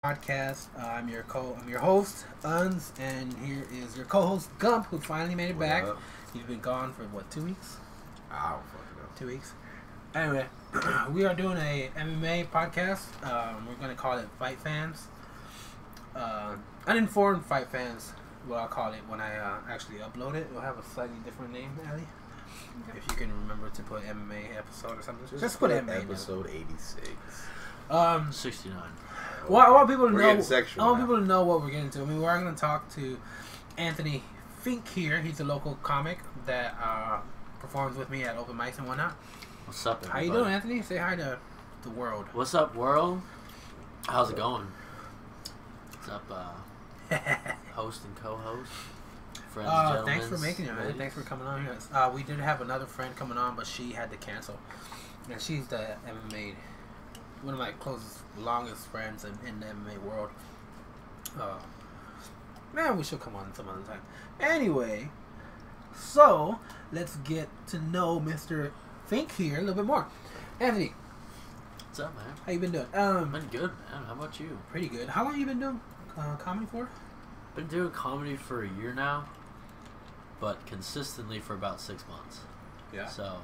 Podcast. I'm your host, Uns, and here is your co-host, Gump, who finally made it back. He's been gone for, 2 weeks? I don't fucking know. 2 weeks. Anyway, we are doing a MMA podcast. We're going to call it Fight Fans. Uninformed Fight Fans, what I'll call it when I actually upload it. It'll have a slightly different name, Ali. If you can remember to put MMA episode or something. Just put MMA. Episode 86. 69. Well, I want people to know. I want people to know what we're getting to. I mean, we're going to talk to Anthony Fink here. He's a local comic that performs with me at open mics and whatnot. What's up, everybody? How you doing, Anthony? Say hi to the world. What's up, world? How's it going? What's up, host and co-host? Friends, gentlemen. Thanks for making it, man. Thanks for coming on here. We did have another friend coming on, but she had to cancel. And she's the MMA, one of my closest, longest friends in the MMA world. Man, we should come on some other time. Anyway, so let's get to know Mr. Fink here a little bit more. Anthony, what's up, man? How you been doing? Been good, man. How about you? Pretty good. How long you been doing comedy for? Been doing comedy for a year now, but consistently for about 6 months. Yeah. So,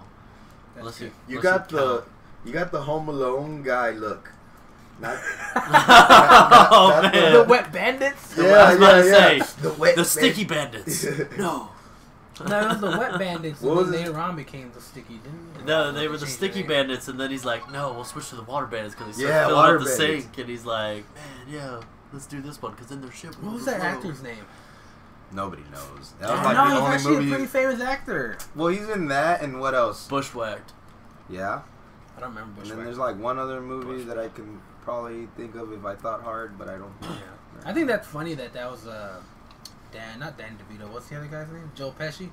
You got the Home Alone guy look. Not man. The Wet Bandits? Yeah, I was about to say, the Sticky Bandits. No. No, it was the Wet Bandits, and then later on became the Sticky, didn't it? No, they were the Sticky Bandits, and then he's like, no, we'll switch to the Water Bandits, because he's Yeah, filling Water up the Bandits. sink, and he's like, man, yeah, let's do this one, because then their ship will What was that overflow." actor's name? Nobody knows. That I was like know, the he's only actually movie. a pretty famous actor. Well, he's in that, and what else? Bushwhacked. Yeah. I don't remember And Bushwhack. then there's like one other movie that I can probably think of if I thought hard, but I don't. Yeah. I think that's funny that was not Dan DeVito. What's the other guy's name? Joe Pesci.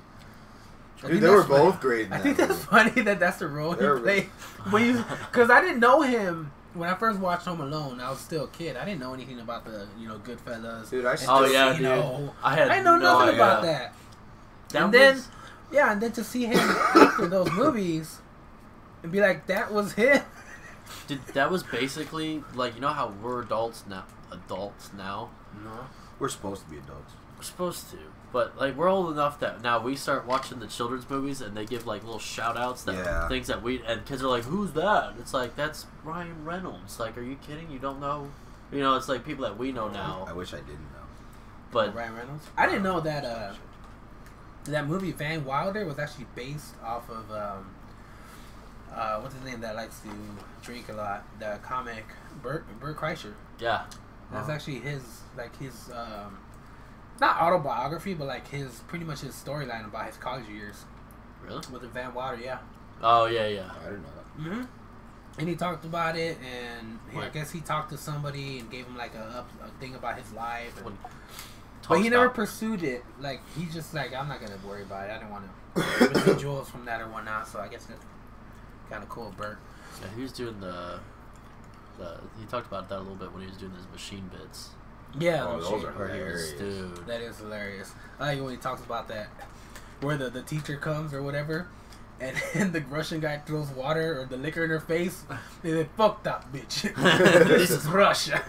Dude, they were both great. In I that think that's movie. funny that that's the role he played. Because I didn't know him when I first watched Home Alone. I was still a kid. I didn't know anything about the Goodfellas. Dude, I didn't know nothing about that. And then to see him after those movies and be like, that was him. Dude, that was basically like, you know how we're adults now. No. We're supposed to be adults. We're supposed to, but like we're old enough that now we start watching the children's movies and they give like little shout outs that things that and kids are like, who's that? It's like, that's Ryan Reynolds. Like, are you kidding? You don't know? It's like people that we know now. I wish I didn't know. But Ryan Reynolds. I didn't know that that movie Van Wilder was actually based off of what's his name that likes to drink a lot? The comic Bert Kreischer. Yeah. That's actually his not autobiography, but like pretty much his storyline about his college years. Really? With the Van Wilder, yeah. Oh yeah. I didn't know that. Mm-hmm. And he talked about it, and I guess he talked to somebody and gave him like a thing about his life. And, but he never pursued it. Like, he's just like, I'm not gonna worry about it. I didn't want to residuals from that or whatnot. So I guess that's kind of cool, Bert. Yeah, he was doing he talked about that a little bit when he was doing his machine bits. Yeah, those are hilarious. Dude. That is hilarious. I like when he talks about that, where the teacher comes or whatever, and the Russian guy throws water or the liquor in her face. They say, "Fuck that bitch. This is Russia."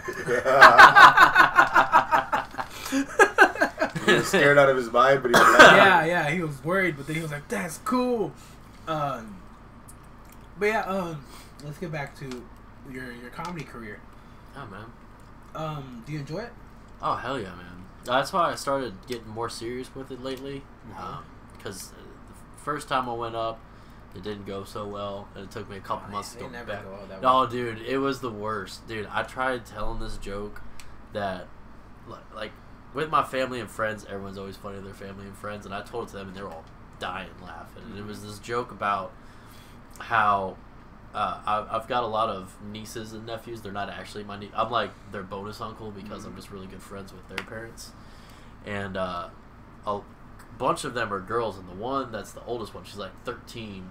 He was scared out of his mind, but he was yeah, he was worried, but then he was like, "That's cool." But yeah, let's get back to your comedy career. Oh man. Do you enjoy it? Oh hell yeah, man! That's why I started getting more serious with it lately. Because the first time I went up, it didn't go so well, and it took me a couple months to go back. Oh, dude, it was the worst, dude. I tried telling this joke that, like, with my family and friends, everyone's always funny to their family and friends, and I told it to them, and they were all dying laughing. And it was this joke about how I've got a lot of nieces and nephews. They're not actually my I'm like their bonus uncle because I'm just really good friends with their parents. And a bunch of them are girls, and the one that's the oldest one, she's like 13,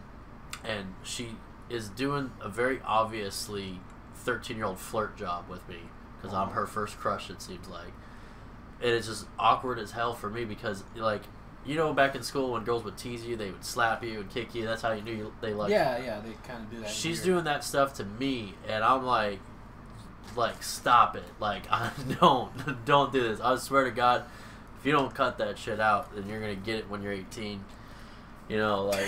and she is doing a very obviously 13-year-old flirt job with me because I'm her first crush, it seems like. And it's just awkward as hell for me because, like, you know, back in school when girls would tease you, they would slap you and kick you. That's how you knew they liked you. Yeah, they kind of do that. She's doing that stuff to me, and I'm like, like, stop it. Like, don't do this. I swear to God, if you don't cut that shit out, then you're gonna get it when you're 18. You know, like.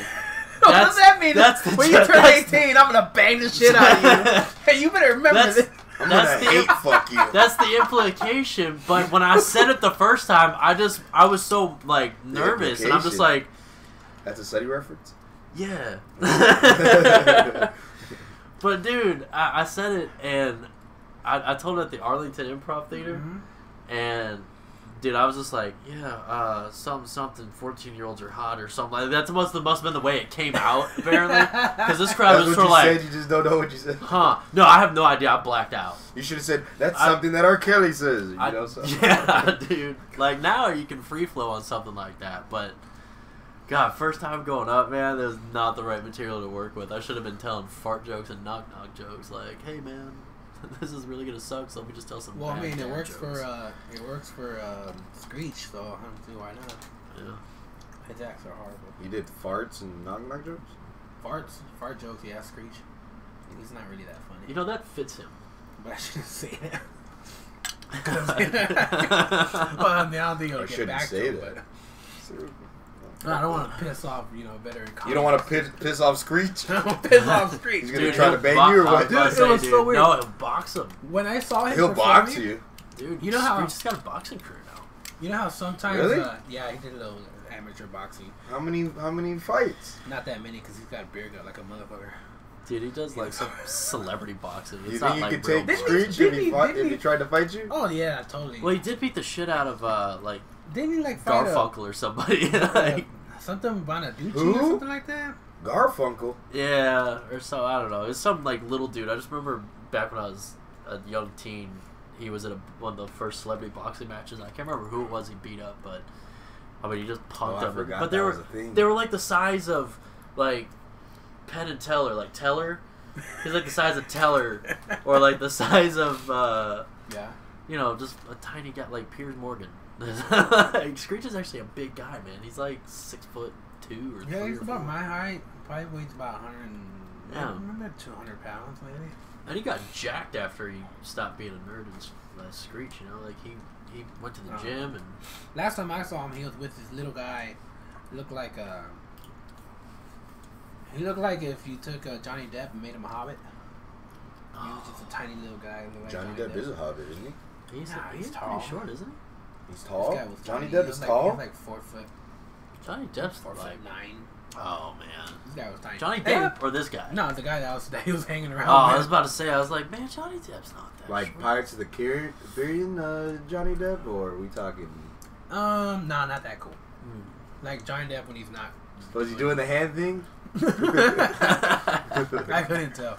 What does that mean? When you turn 18, I'm gonna bang the shit out of you. Hey, you better remember this. I'm gonna fuck you. That's the implication. But when I said it the first time, I was so like nervous, and I'm just like. That's a SETI reference. Yeah. But dude, I said it, and I told it at the Arlington Improv Theater, and dude, I was just like, yeah, something 14-year-olds are hot or something like that. That must have been the way it came out, apparently. Because this crowd was sort of like... You just don't know what you said. Huh. No, I have no idea. I blacked out. You should have said, that's something that R. Kelly says. You know something? Yeah, dude. Like, now you can free flow on something like that, but... God, first time going up, man, there's not the right material to work with. I should have been telling fart jokes and knock-knock jokes. Like, hey, man, this is really gonna suck, so let me just tell some. Well, I mean, it works for Screech, so I don't see why not. Yeah. His acts are horrible. You did farts and knock-knock jokes? Fart jokes, yeah, Screech. And he's not really that funny. You know, that fits him. But I shouldn't say that. Well, I mean, I don't think it'll get back to him, but... I don't want to piss off, veteran comics. You don't want to piss off Screech? I don't want to piss off Screech. He's going to try to bang you or what? Dude, it was so weird. No, he'll box him. When I saw him He'll box you. Dude, you know how... Screech has got a boxing career now. You know how sometimes... Really? Yeah, he did a little amateur boxing. How many fights? Not that many, because he's got a beer gut like a motherfucker. Dude, he does like some celebrity boxing. It's you not think you like could take Screech if he tried to fight you? Oh, yeah, totally. Well, he did beat the shit out of, like... Didn't he, like, fight Garfunkel or somebody. Like... Something Bonaducci or something like that? Garfunkel? Yeah, or so, I don't know. It's some, like, little dude. I just remember back when I was a young teen, he was in one of the first celebrity boxing matches. I can't remember who it was he beat up, but, I mean, he just punked him. I forgot but they were, like, the size of, like, Penn and Teller. Like, Teller, he's, like, the size of Teller, or, like, the size of, just a tiny guy, like Piers Morgan. Screech is actually a big guy, man. He's like 6'2" or 3. Yeah, he's about my height. Probably weighs about 100. Yeah, I remember 200 pounds maybe. And he got jacked after he stopped being a nerd and Screech. Like he went to the gym and. Last time I saw him, he was with this little guy. Looked like he looked like if you took Johnny Depp and made him a hobbit. He was just a tiny little guy. Like Johnny Depp is a hobbit, isn't he? He's tall. Pretty short, isn't he? He's tall? Johnny Depp is tall? He was like 4 foot. Johnny Depp's 4'9". Oh, man. This guy was tiny. Johnny Depp or this guy? No, the guy that he was hanging around. Oh, I was about to say, I was like, man, Johnny Depp's not that like short. Pirates of the Caribbean, Johnny Depp, or are we talking? No, not that cool. Like Johnny Depp when he's not. Was he doing the hand thing? I couldn't tell.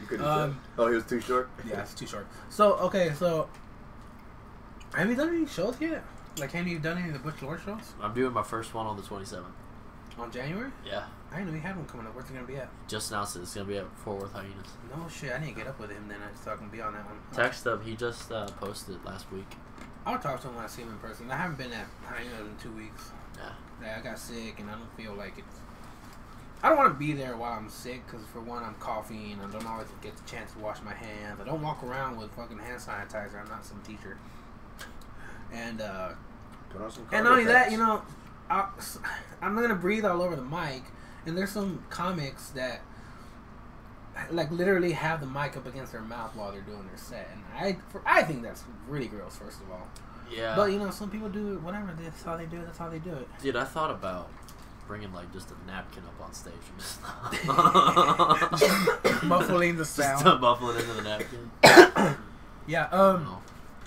You couldn't tell? Oh, he was too short? Yeah, it's too short. So, have you done any shows yet? Like, have you done any of the Butch Lord shows? I'm doing my first one on the 27th. On January? Yeah. I didn't know he had one coming up. Where's it going to be at? Just announced it. It's going to be at Fort Worth Hyenas. No shit. I need to get up with him then. I just thought I can be on that one. Text him. He just posted it last week. I'll talk to him when I see him in person. I haven't been at Hyenas in 2 weeks. Yeah. I got sick and I don't feel like it's... I don't want to be there while I'm sick because, for one, I'm coughing. I don't always get the chance to wash my hands. I don't walk around with fucking hand sanitizer. I'm not some teacher. And not only that, I'm not gonna breathe all over the mic. And there's some comics that like literally have the mic up against their mouth while they're doing their set, and I think that's really gross. First of all, yeah. But some people do it. Whatever, that's how they do it. That's how they do it. Dude, I thought about bringing like just a napkin up on stage and just muffling the sound. Just muffle it into the napkin. Yeah. All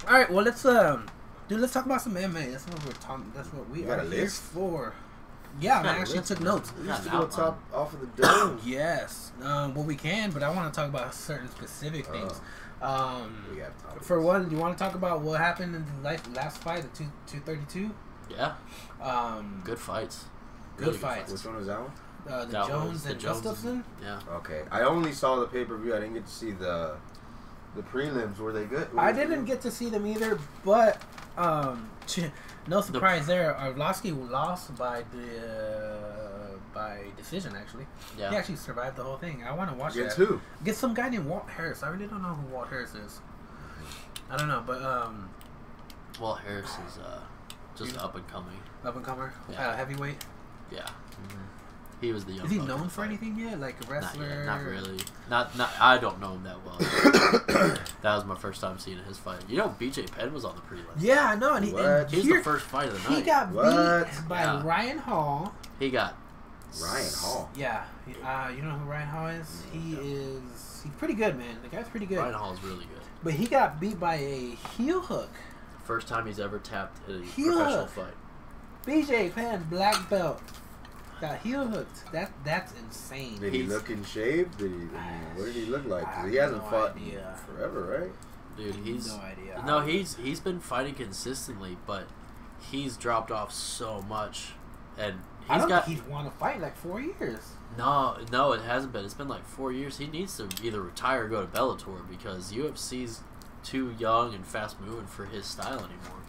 right. Well, let's talk about some MMA. That's what we're talking. That's what we are here for. Yeah, I actually took notes. We used to go top off of the dome. Yes. Well, we can, but I want to talk about certain specific things. For one, you want to talk about what happened in the last fight, the 232? Yeah. Good fights. Good fights. Which one was that one? The Jones and Gustafson? Yeah. Okay. I only saw the pay-per-view. I didn't get to see the prelims. Were they good? I didn't get to see them either, but no surprise there. Arlovsky lost by decision, actually. Yeah. He actually survived the whole thing. I want to watch that. Against who? Get some guy named Walt Harris. I really don't know who Walt Harris is. I don't know, but Well, Harris is just up and coming. Up and comer. Yeah. Heavyweight. Yeah. Mm-hmm. He was the young. Is he known for anything yet? Like a wrestler? Not really. Not. I don't know him that well. That was my first time seeing his fight. You know, BJ Penn was on the prelim. Yeah, I know. And he was the first fight of the night. He got beat by Ryan Hall. He got Ryan Hall. Yeah. You know who Ryan Hall is? He's pretty good, man. The guy's pretty good. Ryan Hall's really good. But he got beat by a heel hook. First time he's ever tapped in a heel professional hook. fight. BJ Penn, black belt. Got heel hooked. That's insane. Did he look in shape? What did he look like? 'Cause he hasn't fought forever, right? Dude, he's no idea. No, he's been fighting consistently, but he's dropped off so much, and he's won a fight in like 4 years. No, it hasn't been. It's been like 4 years. He needs to either retire or go to Bellator because UFC's too young and fast moving for his style anymore.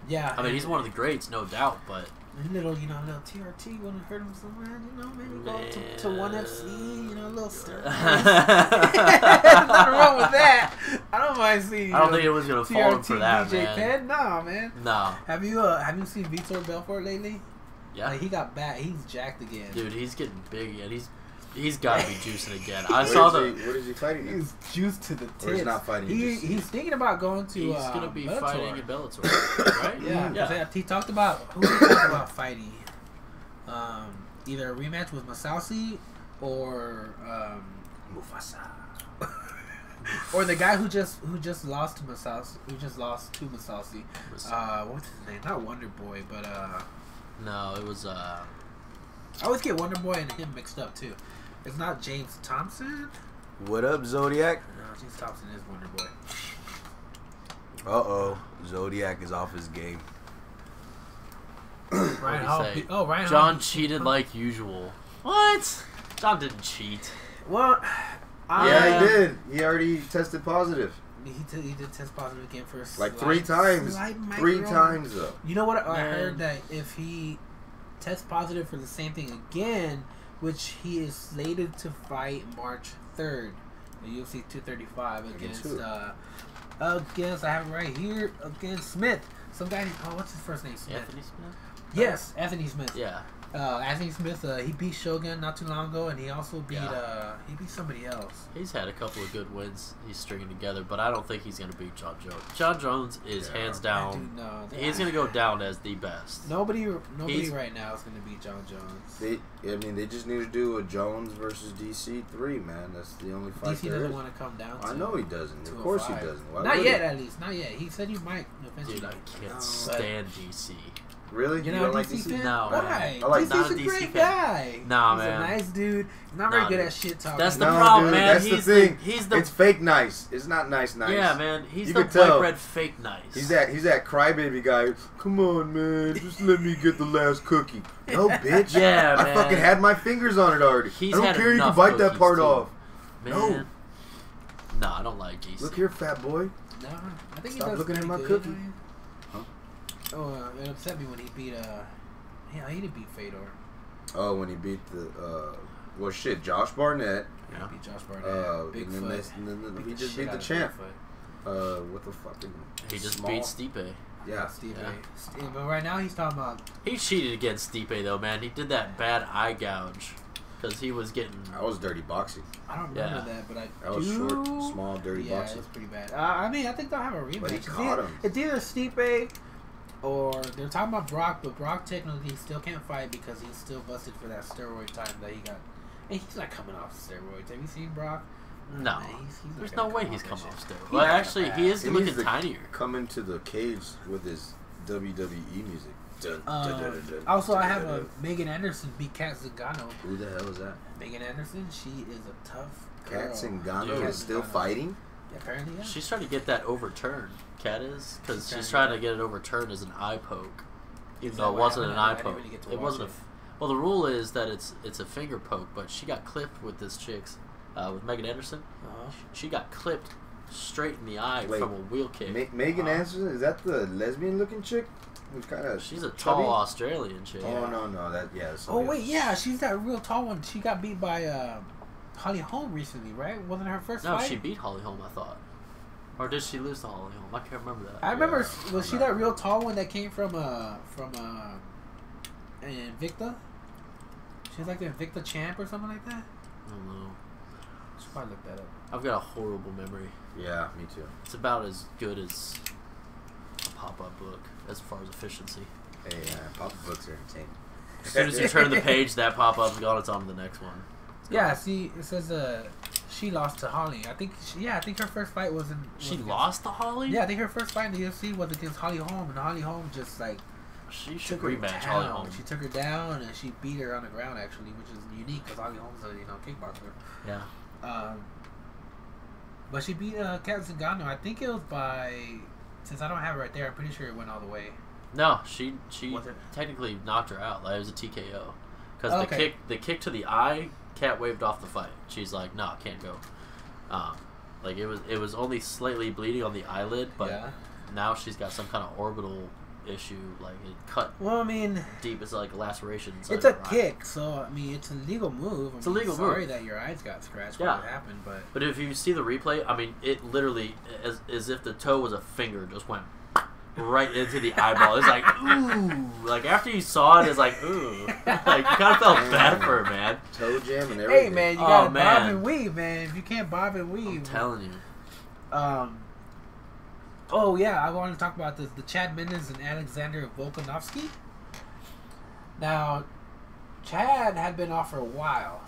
Yeah, I mean he's one of the greats, no doubt, but. Little TRT want to hurt him somewhere, maybe go to 1FC, a little stir. Nothing wrong with that. I don't mind seeing. I don't think it was gonna fall him for that, BJ man. Penn? Nah, man. No. Have you seen Vitor Belfort lately? Yeah. Like, he got back. He's jacked again. Dude, he's getting big and he's got to be juicing again. What is he fighting? He's juiced to the tits. Or he's not fighting. He's thinking about going to. He's gonna be Bellator. fighting in Bellator, right? Yeah. He talked about fighting. Either a rematch with Masasi or Mufasa, or the guy who just lost to Masasi. What's his name? Not Wonder Boy, but No, it was I always get Wonder Boy and him mixed up too. It's not James Thompson. What up, Zodiac? No, James Thompson is Wonder Boy. Zodiac is off his game. Ryan Hall. Ryan John Hall cheated like usual. What? John didn't cheat. Well, yeah, he did. He already tested positive. He did test positive again for a like 3 times. 3 times though. You know what? I heard that if he tests positive for the same thing again, which he is slated to fight March 3rd, the UFC 235 against I have it right here against Smith. Some guy. Oh, what's his first name? Smith. Anthony Smith. Yes, Anthony Smith. Yeah. Anthony Smith. He beat Shogun not too long ago, and he also beat somebody else. He's had a couple of good wins. He's stringing together, but I don't think he's gonna beat John Jones. John Jones is hands down. He's gonna go down as the best. Nobody right now is gonna beat John Jones. They just need to do a Jones versus DC3, man. That's the only fight. DC doesn't want to come down. I know he doesn't. Of course he doesn't. Not yet, at least. Not yet. He said he might eventually. Dude, I can't stand DC. Really? You don't like DC? DC? No. Why? I like DC's a great guy. Nah, man. He's a nice dude. He's not very good at shit talking. That's the problem, man. That's the thing. It's fake nice. It's not nice. Yeah, man. He's the white bread fake nice. He's that crybaby guy. Come on, man. Just let me get the last cookie. No, bitch. Yeah, man. I fucking had my fingers on it already. I don't care. You can bite that part off. Man. No, I don't like DC. Look here, fat boy. No, I think Stop looking at my cookie. Oh, it upset me when he beat he didn't beat Fedor. Oh, when he beat Josh Barnett. Yeah, he beat Josh Barnett. Bigfoot. He just beat the champ. What the fuck? He just beat Stipe. Yeah, Stipe. Yeah. But right now he's talking about. He cheated against Stipe though, man. He did that bad eye gouge because he was getting. That was dirty boxing. I don't remember that, but that was short, small, dirty boxing. Yeah, it was pretty bad. I mean, I think they'll have a rematch. But he caught him. It's either Stipe. Or they're talking about Brock, but Brock technically still can't fight because he's still busted for that steroid time that he got. And he's not coming off steroids. Have you seen Brock? No. Man, there's no way he's coming off steroids. Well, actually, he is looking tinier. Come into the cage with his WWE music. Also, I have Megan Anderson beat Kat Zingano. Who the hell is that? Megan Anderson. She is a tough girl. Kat Zingano is still fighting? Yeah, apparently, yeah. She's trying to get that overturned. Kat is because she's trying to get it overturned as an eye poke, even though it wasn't an eye poke. It wasn't. Well, the rule is that it's a finger poke, but she got clipped with this chick's with Megan Anderson. She got clipped straight in the eye from a wheel kick. Megan Anderson, is that the lesbian-looking chick? Who's kind of she's a tall Australian chick. Oh no, Oh wait, yeah, she's that real tall one. She got beat by Holly Holm recently, right? Wasn't her first fight? No, she beat Holly Holm, I thought. Or did she lose to Holly Holm? I can't remember that. I remember. Was she that real tall one that came from Invicta? She was like the Invicta champ or something like that. I don't know. Should probably look that up. I've got a horrible memory. Yeah, me too. It's about as good as a pop-up book as far as efficiency. Hey, pop-up books are entertaining. As soon as you turn the page, that pop-up's gone. It's on to the next one. Yeah, see, it says she lost to Holly. I think her first fight was in. She lost to Holly? Yeah, I think her first fight in the UFC was against Holly Holm, and Holly Holm just like. She should rematch Holly Holm. She took her down and she beat her on the ground actually, which is unique because Holly Holm's a kickboxer. Yeah. But she beat Kat Zingano. I think it was by. Since I don't have it right there, I'm pretty sure it went all the way. No, she technically knocked her out. Like, it was a TKO because the kick to the eye, Kat waved off the fight. She's like, no, can't go. Like it was only slightly bleeding on the eyelid, but now she's got some kind of orbital issue, like it cut. Well, I mean, deep. It's like a laceration. It's a kick, so I mean, it's a legal move. It's a legal move. Sorry that your eyes got scratched. Yeah, what happened, but if you see the replay, I mean, it literally as if the toe was a finger, just went right into the eyeball. It's like ooh, like after you saw it, it's like ooh, like you kind of felt bad for her, man. Toe jam and everything. Hey man, you gotta bob and weave, man. If you can't bob and weave, I'm telling you. Oh yeah, I wanted to talk about the Chad Mendes and Alexander Volkanovski. Now, Chad had been off for a while,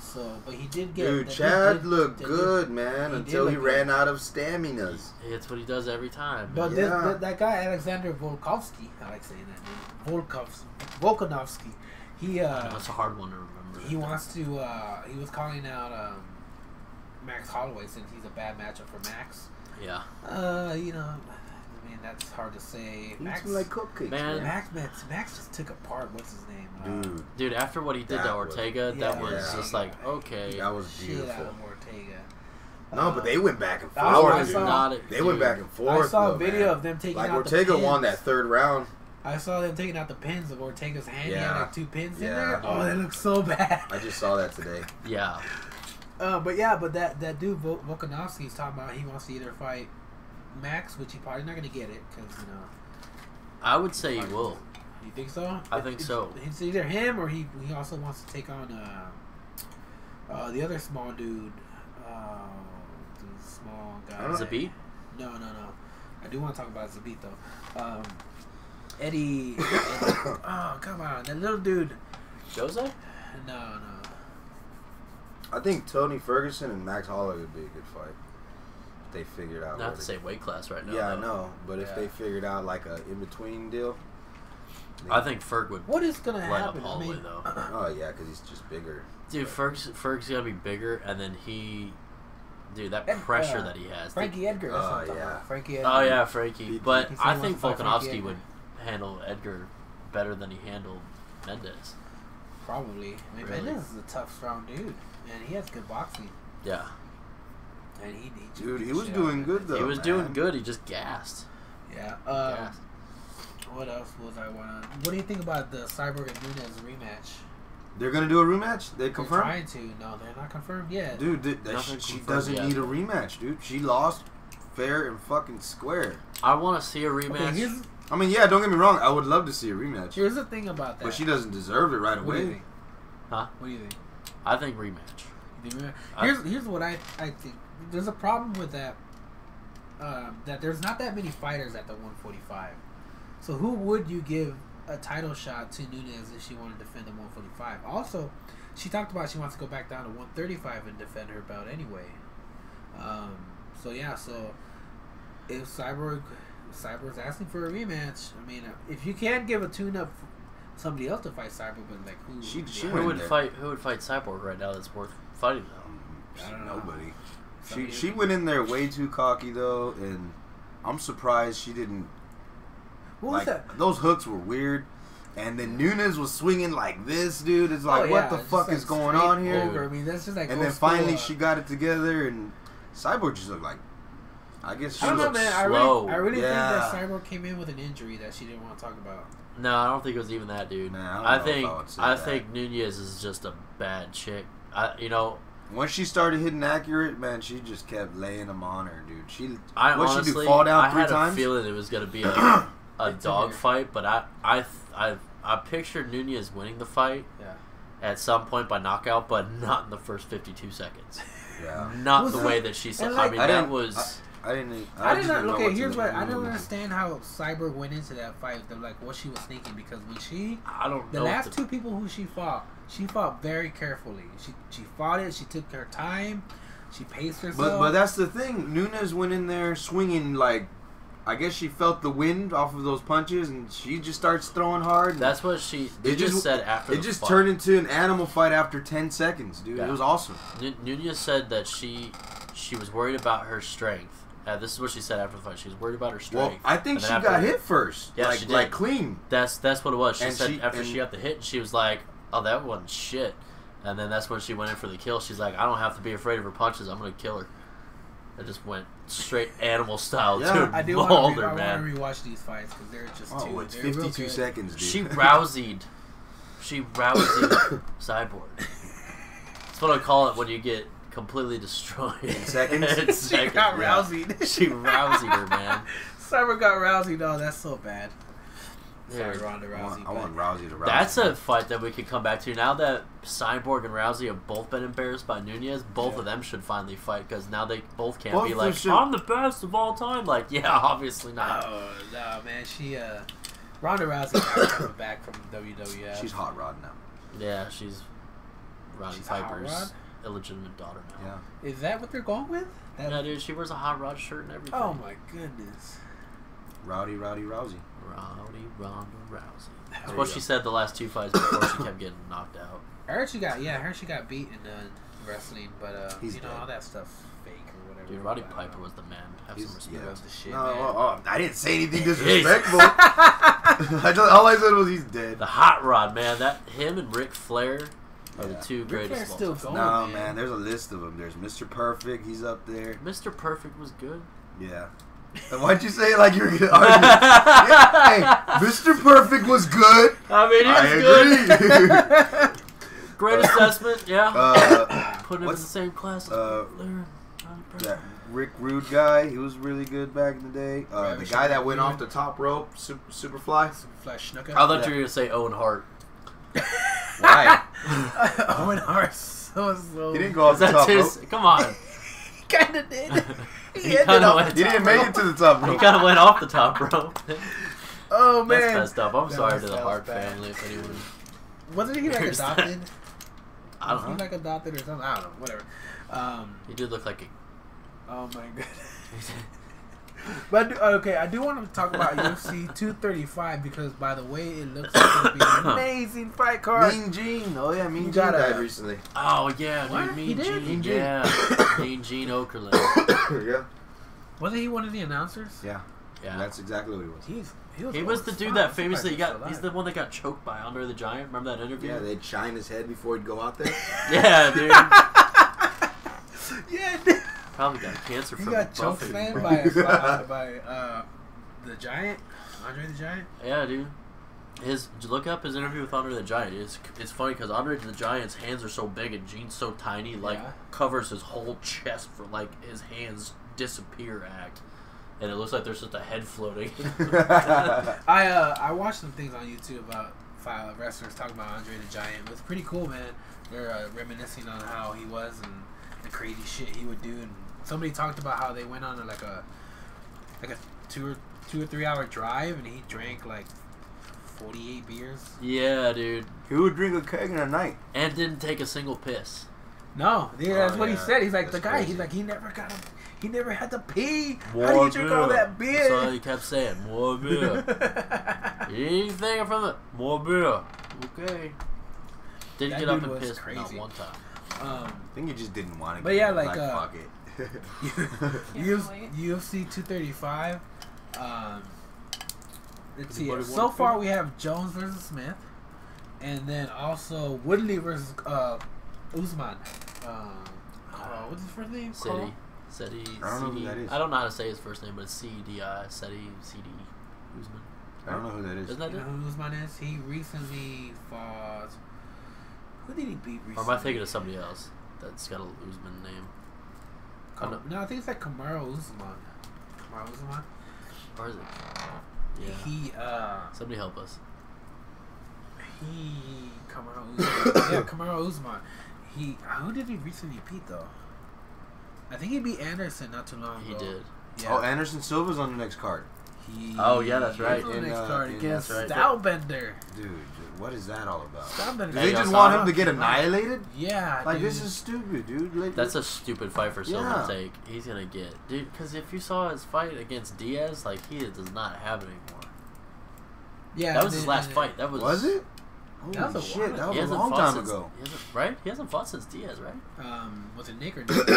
but he did get. Dude, Chad looked good, man, until he ran out of staminas. It's what he does every time. But that guy Alexander Volkanovski, I like saying that name, Volkanovski. He that's a hard one to remember. He wants to. He was calling out Max Holloway since he's a bad matchup for Max. Yeah. I mean, that's hard to say. Max like cupcakes, man. Max just took apart. What's his name? Dude, after what he did to Ortega, that was just like okay. That was beautiful. Shit out of Ortega. No, but they went back and forth. They went back and forth. I saw a video of them taking out the pins. Like Ortega won that third round. I saw them taking out the pins of Ortega's hand. He had like 2 pins in there. Oh, that looks so bad. I just saw that today. Yeah. But that dude Volkanovski's talking about he wants to either fight Max, which he probably not gonna get it because I would say he will. You think so? I think so. It's either him or he also wants to take on the other small dude, the small guy. Zabit? No. I do want to talk about Zabit though. Eddie. Oh come on, that little dude. Jose? No. I think Tony Ferguson and Max Holloway would be a good fight. If they figured out. Not the same weight class right now. Yeah, I know. But if they figured out like a in-between deal. I think Ferg would. What is going to happen? Holloway, though. Oh, yeah, because he's just bigger. Dude, Ferg's going to be bigger, and then Dude, that pressure that he has. Frankie Edgar. Oh, yeah. Frankie Edgar. Oh, yeah, Frankie. But I think Volkanovski would handle Edgar better than he handled Mendes. Probably. I mean, really? Mendes is a tough, strong dude. And he has good boxing. Yeah. And he was doing good, though. He was doing good. He just gassed. Yeah. What else was I want to... What do you think about the Cyborg and Nunes rematch? They're going to do a rematch? They confirmed? They're trying to. No, they're not confirmed yet. Dude, she doesn't need a rematch, dude. She lost fair and fucking square. I want to see a rematch. Okay, I mean, yeah, don't get me wrong. I would love to see a rematch. Here's the thing about that. But she doesn't deserve it right away. What do you think? Huh? What do you think? I think rematch. You think rematch? Here's what I think. There's a problem with that. That there's not that many fighters at the 145. So who would you give a title shot to Nunes if she wanted to defend the 145? Also, she talked about she wants to go back down to 135 and defend her belt anyway. So if Cyborg's asking for a rematch, I mean, if you can't give a tune-up for somebody else to fight Cyborg, but like who would fight Cyborg right now that's worth fighting though? I don't know. Nobody. She went in there way too cocky though, and I'm surprised she didn't. What was that? Those hooks were weird. And then Nunes was swinging like this, dude. It's like, what the fuck is going on here? Over. I mean, that's just like. And then finally she got it together, and Cyborg just looked like. I guess she looked slow. I really think that Cyborg came in with an injury that she didn't want to talk about. No, I don't think it was even that, dude. Nah, I think Nunes is just a bad chick. Once she started hitting accurate, man, she just kept laying them on her, dude. I fall down 3 had times? a feeling it was gonna be a dog fight, but I pictured Nunez winning the fight at some point by knockout, but not in the first 52 seconds. Yeah, not the way that she said. Like, I mean, that was. I didn't. I didn't. Okay, here's what I don't understand how Cyborg went into that fight. Like what she was thinking, because when she, the last 2 people who she fought very carefully. She fought it. She took her time. She paced herself. But that's the thing. Nunez went in there swinging like, I guess she felt the wind off of those punches, and she just starts throwing hard. That's what she just said after the fight. It just turned into an animal fight after 10 seconds, dude. Yeah. It was awesome. Nunez said that she was worried about her strength. This is what she said after the fight. She was worried about her strength. Well, I think she got hit first. Yeah, she did. Like clean. That's what it was. She said after she got the hit, she was like, "Oh, that wasn't shit." And then that's when she went in for the kill. She's like, "I don't have to be afraid of her punches. I'm gonna kill her." It just went straight animal style. Yeah, dude. I do want to rewatch these fights because they're just too. It's 52 seconds, dude. She roused Cyborg. That's what I call it when you get completely destroyed in seconds. She got roused. She roused her, man. Cyborg got roused. Oh, that's so bad. Yeah. Sorry, Ronda Rousey. I want Rousey to rouse. That's a fight that we could come back to. Now that Cyborg and Rousey have both been embarrassed by Nunez, both of them should finally fight, because now they both can't be like, I'm the best of all time. Like, yeah, obviously not. Oh, no, man. Ronda Rousey coming back from WWF. She's hot rod now. Yeah, she's Roddy Piper's illegitimate daughter now. Yeah. Is that what they're going with? Yeah, dude, she wears a hot rod shirt and everything. Oh, my goodness. Rowdy Rousey. Rowdy Ronda Rousey. That's what she said the last 2 fights before she kept getting knocked out. I heard she got beat in wrestling, but he's you know, all that stuff's fake or whatever. Dude, Roddy Piper was the man. Have some respect. Yeah, the shit, I didn't say anything disrespectful. All I said was he's dead. The hot rod, man. Him and Ric Flair are the 2 greatest. Still going, no, man. There's a list of them. There's Mr. Perfect. He's up there. Mr. Perfect was good. Yeah. Why'd you say it like you were going to argue? Hey, Mr. Perfect was good. I mean, he was good. Great assessment, yeah. Put him in the same class as Flair. That Rick Rude guy, he was really good back in the day. The guy that went off the top rope, Superfly Schnucker. I thought you were going to say Owen Hart. Why? Owen Hart so he didn't go off the top rope. Come on. He kind of did. He didn't make it to the top rope. He kind of went off the top rope. Oh, man. That's messed up. I'm sorry to the Hart family if anyone... Wasn't he like adopted? I don't know. Was he like adopted or something? I don't know. Whatever. He did look like a... Oh, my goodness. But, I do want to talk about UFC 235 because, by the way, it looks like it's going to be an amazing fight card. Mean Gene. Oh, yeah, Mean Gene died recently. Oh, yeah, dude. Mean Gene. Yeah. Mean Gene Okerlund. Yeah. Wasn't he one of the announcers? Yeah. That's exactly what he was. He was the dude that famously he's the one that got choked by Andre the Giant. Remember that interview? Yeah, they'd shine his head before he'd go out there. Yeah, dude. Yeah, dude. Probably got cancer from he got choked, man, by the Giant, Andre the Giant. Yeah, dude. Look up his interview with Andre the Giant. It's funny because Andre the Giant's hands are so big and Gene's so tiny, like covers his whole chest for like his hands disappear act, and it looks like there's just a head floating. I watched some things on YouTube about wrestlers talking about Andre the Giant. It was pretty cool, man. They're reminiscing on how he was and the crazy shit he would do, and somebody talked about how they went on like a 2 or 3 hour drive and he drank like 48 beers. Yeah, dude. He would drink a keg in a night and didn't take a single piss. No, that's what he said. He's like, he's like, he never had to pee. More How do you drink all that beer? That's all he kept saying. More beer. Anything from it? More beer. Okay. Didn't get up and piss not one time. I think he just didn't want to. But yeah, like fuck it. UFC 235. Let's see. So far, we have Jones versus Smith, and then also Woodley versus Usman. What's his first name? Seti. I don't know who that is. I don't know how to say his first name, but it's C-E-D-I. Seti Usman. I don't know who that is. Isn't that you know who Usman is? He recently fought. Who did he beat recently? Or am I thinking of somebody else? that's got a Usman name. No, I think it's like Kamaru Usman. Kamaru Usman. Or is it? Yeah. Somebody help us. Kamaru Usman. Yeah, Kamaru Usman. Who did he recently beat though? I think he beat Anderson not too long ago. He did. Yeah. Oh, Anderson Silva's on the next card. Oh yeah, that's right. On the next card against right. Stylebender. Dude, what is that all about? Stylebender. Do they just want him to get annihilated? Yeah, like this is stupid, dude. Like, that's a stupid fight for Silva to take. He's gonna get, dude. Because if you saw his fight against Diaz, like he does not have it anymore. Yeah, that was his last fight. That was. Was it? Holy shit, that was a long time ago. Right? He hasn't fought since Diaz, right? Was it Nick or Nick?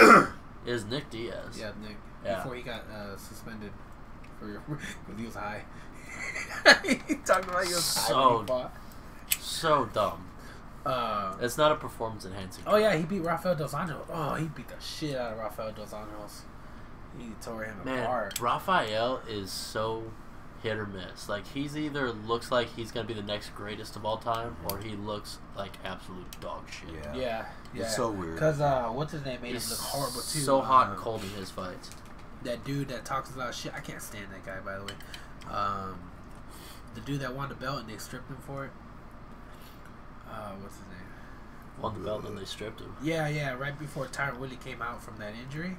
It was Nick Diaz. Yeah, Nick. Yeah. Before he got suspended because he was high. He talked about he was high. So dumb. It's not a performance enhancing. Oh yeah, he beat Rafael Dos Anjos. Oh, he beat the shit out of Rafael Dos Anjos. He tore him apart. Rafael is so hit or miss. Like he's either looks like he's gonna be the next greatest of all time, or he looks like absolute dog shit. Yeah. It's so weird. Because what's his name made him look horrible too. So hot and cold in his fights. That dude that talks a lot of shit. I can't stand that guy, by the way. The dude that won the belt and they stripped him for it. What's his name? Won the belt and they stripped him. Yeah. Right before Tyron Woodley came out from that injury.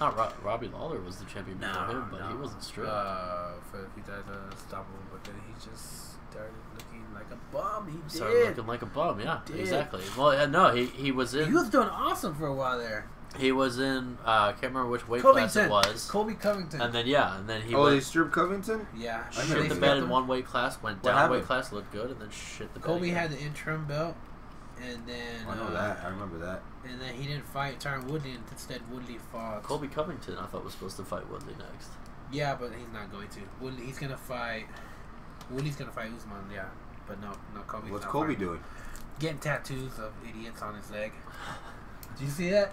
Robbie Lawler was the champion before him, but he wasn't stripped. For if he died unstoppable, but then he just started looking like a bum. He started looking like a bum. Yeah, exactly. Well, no, he was in. He was doing awesome for a while there. He was in. I can't remember which weight class it was. Colby Covington. And then he. Oh, they stripped Covington. Yeah, shit the bed in one weight class, went down weight class, looked good, and then shit the bed. Colby had the interim belt, and then. I know that. I remember that. And then he didn't fight Tyron Woodley, and instead Woodley fought. Colby Covington, I thought was supposed to fight Woodley next. Yeah, but he's not going to. Woodley's gonna fight Usman. Yeah, but no, Colby. What's Colby doing? Getting tattoos of idiots on his leg. Did you see that?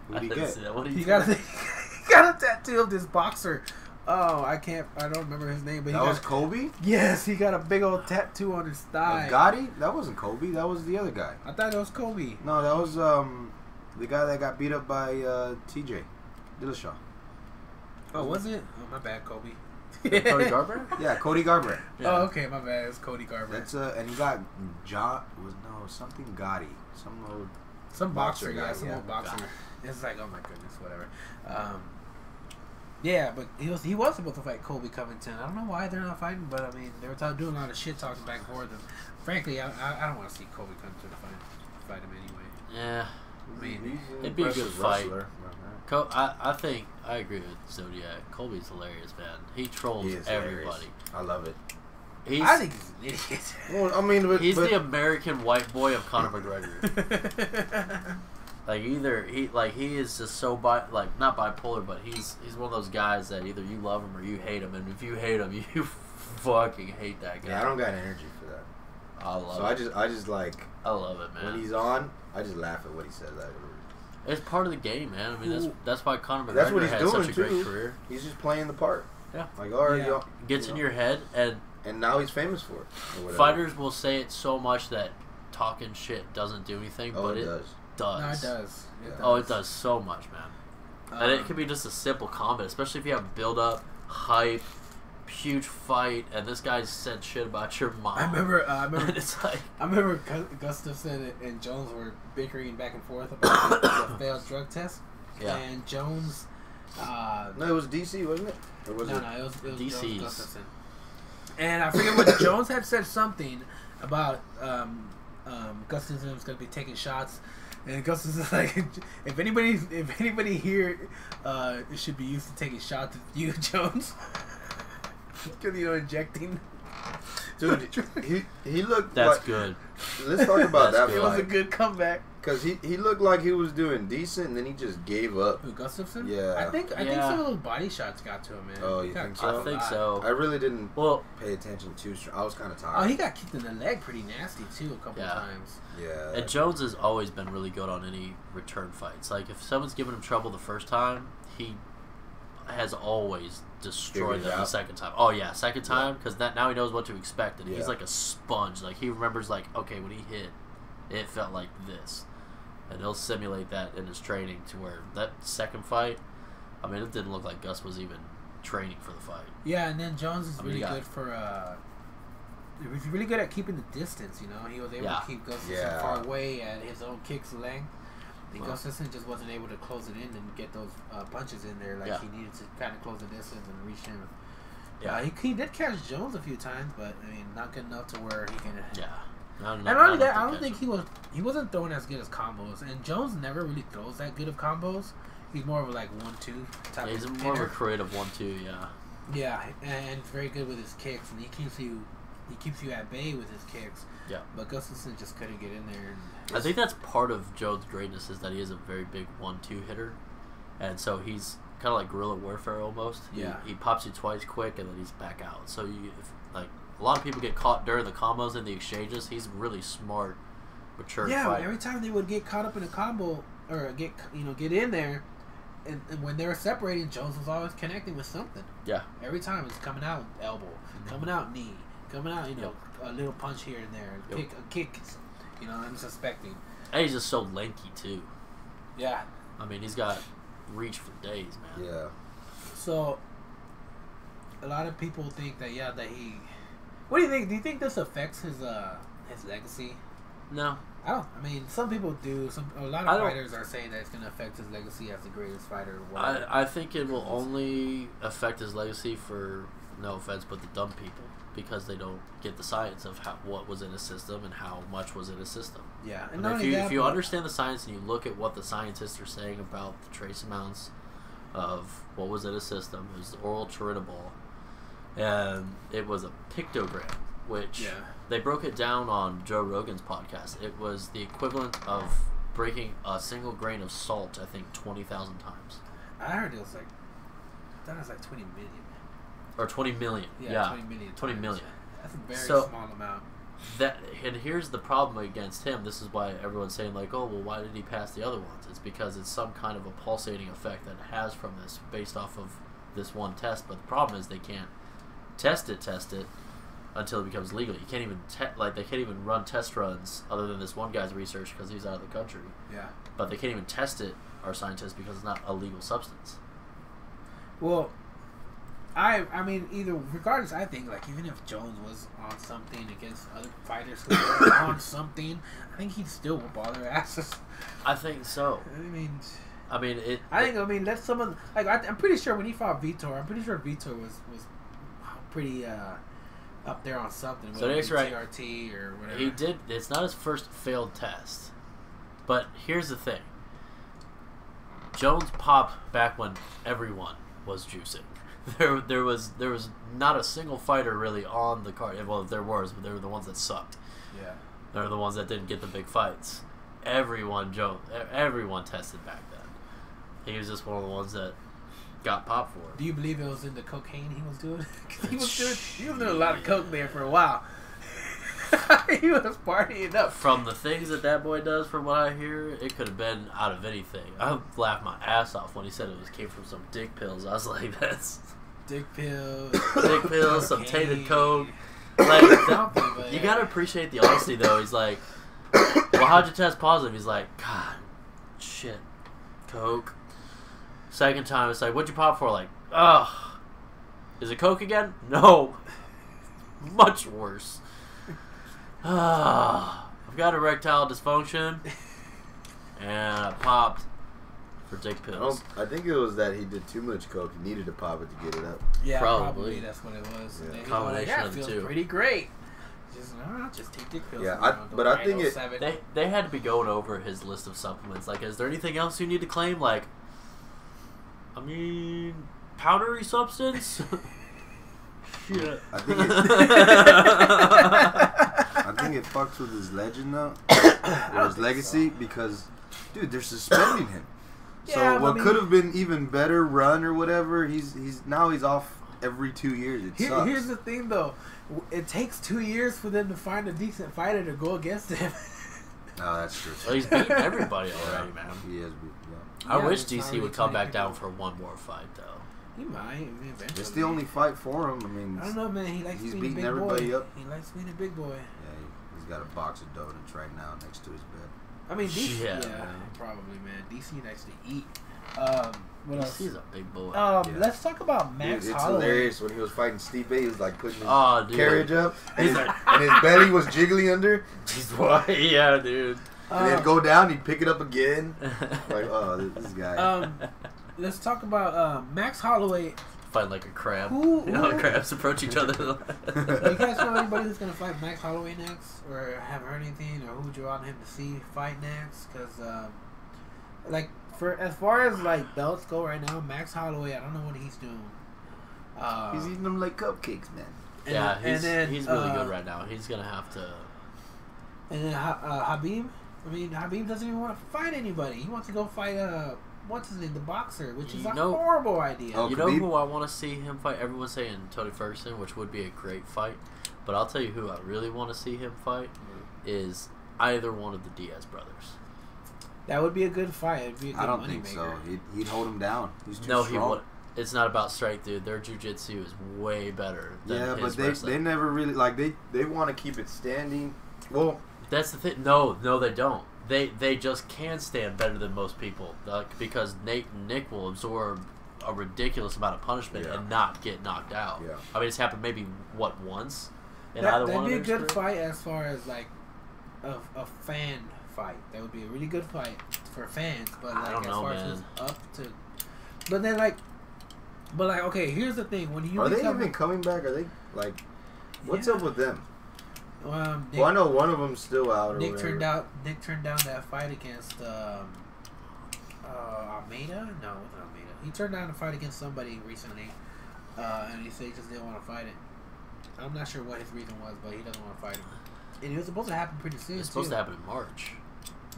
What did he get? He got a tattoo of this boxer. Oh, I don't remember his name. But that was Colby? Yes, he got a big old tattoo on his thigh. Gotti? That wasn't Colby. That was the other guy. I thought it was Colby. No, that was the guy that got beat up by TJ Dillashaw. Oh, was it? Oh, my bad, Colby. Cody Garbrandt? Yeah, Cody Garbrandt. Yeah. Oh, okay, my bad. It's Cody Garbrandt. That's and he got something Gotti, some boxer guy, some old boxer. God. It's like, oh my goodness, whatever. Yeah, but he was supposed to fight Colby Covington. I don't know why they're not fighting, but I mean they were doing a lot of shit talking back and forth. And frankly, I don't want to see Colby Covington fight him anyway. Yeah, I mean it'd be a good fight. I think I agree with Zodiac. Colby's hilarious, man. He trolls everybody. Hilarious. I love it. I think he's an idiot. Well, I mean, he's the American white boy of Conor McGregor. Like he is just so not bipolar, but he's one of those guys that either you love him or you hate him, and if you hate him, you fucking hate that guy. Yeah, I don't got energy for that. I love it. I just like. I love it, man. When he's on, I just laugh at what he says. It's part of the game, man. I mean, that's why Conor McGregor that's what he's had doing such a too. great career. He's just playing the part. Yeah. Like, all right, y'all. Gets in your head, and now he's famous for it. Fighters will say it so much that talking shit doesn't do anything, but it does. No, it does. Oh, it does so much, man. And it could be just a simple combat, especially if you have build-up, hype, huge fight, and this guy said shit about your mom. I remember it's like, I remember Gustafsson and Jones were bickering back and forth about the failed drug test. Yeah. And Jones. No, it was DC, wasn't it? Or was it was DC's. Jones Gustafsson. And I forget what Jones had said something about Gustafsson was going to be taking shots. And Gustafsson's like, if anybody here should be used to taking shots, it's you, Jones. Because injecting. Dude, he looked. That's good. Let's talk about that. It was a good comeback. Because he looked like he was doing decent, and then he just gave up. Who, Gustafsson? Yeah. I think some of those body shots got to him, man. Oh, you think so? I think so. I really didn't pay attention too strong. I was kind of tired. Oh, he got kicked in the leg pretty nasty, too, a couple of times. Yeah. And Jones has always been really good on any return fights. Like, if someone's giving him trouble the first time, he has always destroyed them the second time. Oh, yeah, second time, because now he knows what to expect, and he's like a sponge. Like, he remembers, like, okay, when he hit, it felt like this. And he'll simulate that in his training to where that second fight, I mean, it didn't look like Gus was even training for the fight. Yeah, and then Jones is really good for... he was really good at keeping the distance, you know? He was able to keep Gustafsson far away at his own kick's length. And Gustafsson just wasn't able to close it in and get those punches in there like he needed to kind of close the distance and reach him. Yeah, he did catch Jones a few times, but I mean, not good enough to where he can... Yeah. And not only that, I don't think he wasn't throwing as good as combos. And Jones never really throws that good of combos. He's more of a 1-2 type. He's more of a creative 1-2. Yeah. Yeah, and very good with his kicks, and he keeps you at bay with his kicks. Yeah. But Gustafsson just couldn't get in there. I think that's part of Jones' greatness is that he is a very big 1-2 hitter, and so he's kind of like guerrilla warfare almost. Yeah. He pops you twice quick, and then he's back out. So a lot of people get caught during the combos and the exchanges. He's really smart, mature. Yeah, every time they would get caught up in a combo or get in there, and when they were separating, Jones was always connecting with something. Yeah. Every time it's coming out elbow, coming out knee, coming out a little punch here and there, a kick, unsuspecting. And he's just so lanky too. Yeah. I mean, he's got reach for days, man. Yeah. So a lot of people think that he. What do you think? Do you think this affects his legacy? No. I mean, some people do. A lot of fighters are saying that it's going to affect his legacy as the greatest fighter. I think it will only affect his legacy for, no offense, but the dumb people, because they don't get the science of what was in his system and how much was in his system. Yeah, and if you understand the science and you look at what the scientists are saying about the trace amounts of what was in his system, it was oral Turinabol, and it was a pictogram, which they broke it down on Joe Rogan's podcast. It was the equivalent of breaking a single grain of salt, I think, 20,000 times. I heard it was like, I thought it was like 20 million. Or 20 million. Yeah, 20 million. 20 million. That's a very small amount. And here's the problem against him. This is why everyone's saying, like, oh, well, why did he pass the other ones? It's because it's some kind of a pulsating effect that it has from this based off of this one test. But the problem is they can't test it until it becomes legal. You can't even they can't even run test runs other than this one guy's research because he's out of the country. Yeah. But they can't even test it, our scientists, because it's not a legal substance. Well, I mean, regardless, I think even if Jones was on something against other fighters who were on something, I think he still would bother asses. I think so. I mean, that's some of I'm pretty sure when he fought Vitor, Vitor was pretty up there on something. So that's right. TRT or whatever. He did. It's not his first failed test, but here's the thing: Jones popped back when everyone was juicing. There was not a single fighter really on the card. Well, there was, but they were the ones that sucked. Yeah, they were the ones that didn't get the big fights. Everyone tested back then. He was just one of the ones that got popped for. Do you believe it was in the cocaine he was doing? he was doing a lot of coke there for a while. He was partying up. From the things that boy does, from what I hear, it could have been out of anything. I laughed my ass off when he said it came from some dick pills. I was like, that's dick pills, some tainted coke. Like, you gotta appreciate the honesty, though. He's like, well, how'd you test positive? He's like, God, shit, coke. Second time, it's like, what'd you pop for? Like, ugh, is it coke again? No, much worse. I've got erectile dysfunction, and I popped for dick pills. I think it was that he did too much coke. He needed to pop it to get it up. Yeah, probably that's what it was. Yeah. Combination of the two. Feels pretty great. Just take dick pills. Yeah, I think they had to be going over his list of supplements. Like, is there anything else you need to claim? Like, I mean, powdery substance. Shit. I think it fucks with his legend though, or his legacy, because, dude, they're suspending him. So what could have been even better run or whatever, he's off every 2 years. Here's the thing though, it takes 2 years for them to find a decent fighter to go against him. No, that's true. Well, he's beaten everybody already, man. He has. I wish DC would come back down for one more fight though. He might. Eventually. It's the only fight for him. I mean, I don't know, man. He likes he's being beating a big everybody boy. up. He likes being a big boy. Yeah, He's got a box of donuts right now next to his bed. I mean, DC, yeah, probably, man. DC likes to eat. What else? He's a big boy. Let's talk about Max Holloway. It's hilarious when he was fighting Steve Bay. He was like putting his carriage up, and his belly was jiggly under. Yeah, dude. And then go down, he'd pick it up again. Like, oh, this guy. Let's talk about Max Holloway. Fight like a crab. Who crabs approach each other. You guys know anybody who's gonna fight Max Holloway next, or have heard anything, or who would you want him to see fight next? Because, like, for as far as like belts go right now, Max Holloway, I don't know what he's doing. He's eating them like cupcakes, man. He's really good right now. He's gonna have to. And then Habib. I mean, Habib doesn't even want to fight anybody. He wants to go fight what's his name, the boxer, which is a horrible idea. You know who I want to see him fight? Everyone's saying Tony Ferguson, which would be a great fight. But I'll tell you who I really want to see him fight is either one of the Diaz brothers. That would be a good fight. It'd be a good I don't think so. He'd hold him down. He's too strong. He would. It's not about strength, dude. Their jiu-jitsu is way better than his but they never really like they want to keep it standing. Well, that's the thing. No, they don't. They just can stand better than most people because Nate and Nick will absorb a ridiculous amount of punishment and not get knocked out. Yeah. I mean, it's happened maybe once. That'd be a good fight as far as like a fan fight. That would be a really good fight for fans. But like as far as up to, but okay. Here's the thing: when you are they even coming back? Are they like what's up with them? Nick, I know one of them's still out. Nick turned down that fight against Almeida. No, it wasn't Almeida. He turned down a fight against somebody recently, and he said he just didn't want to fight it. I'm not sure what his reason was, but he doesn't want to fight him. And it was supposed to happen pretty soon. It's supposed to happen in March.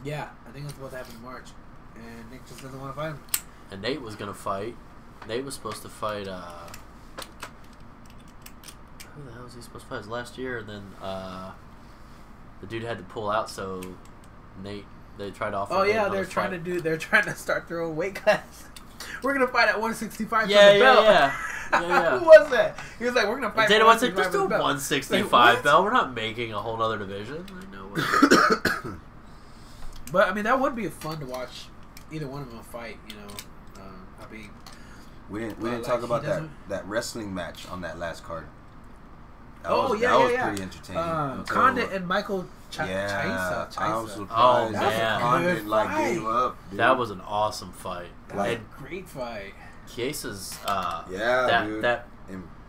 Yeah, I think it was supposed to happen in March, and Nick just doesn't want to fight him. And Nate was gonna fight. Nate was supposed to fight. Who the hell was he supposed to fight? It was last year, and then the dude had to pull out, so they tried to offer. Oh yeah, they're trying to start their own weight class. We're gonna fight at 165 yeah, for the belt. Yeah. Who was that? He was like, we're gonna fight. Dana was like, just do 165 belt. We're not making a whole other division. Like, no way. But I mean, that would be fun to watch either one of them fight. You know, I mean, we didn't talk about that wrestling match on that last card. That was pretty entertaining. Condit and Michael Chaisa. I was surprised. Oh man, Condit gave up. Dude. That was an awesome fight. That was a great fight. Chiesa's dude. that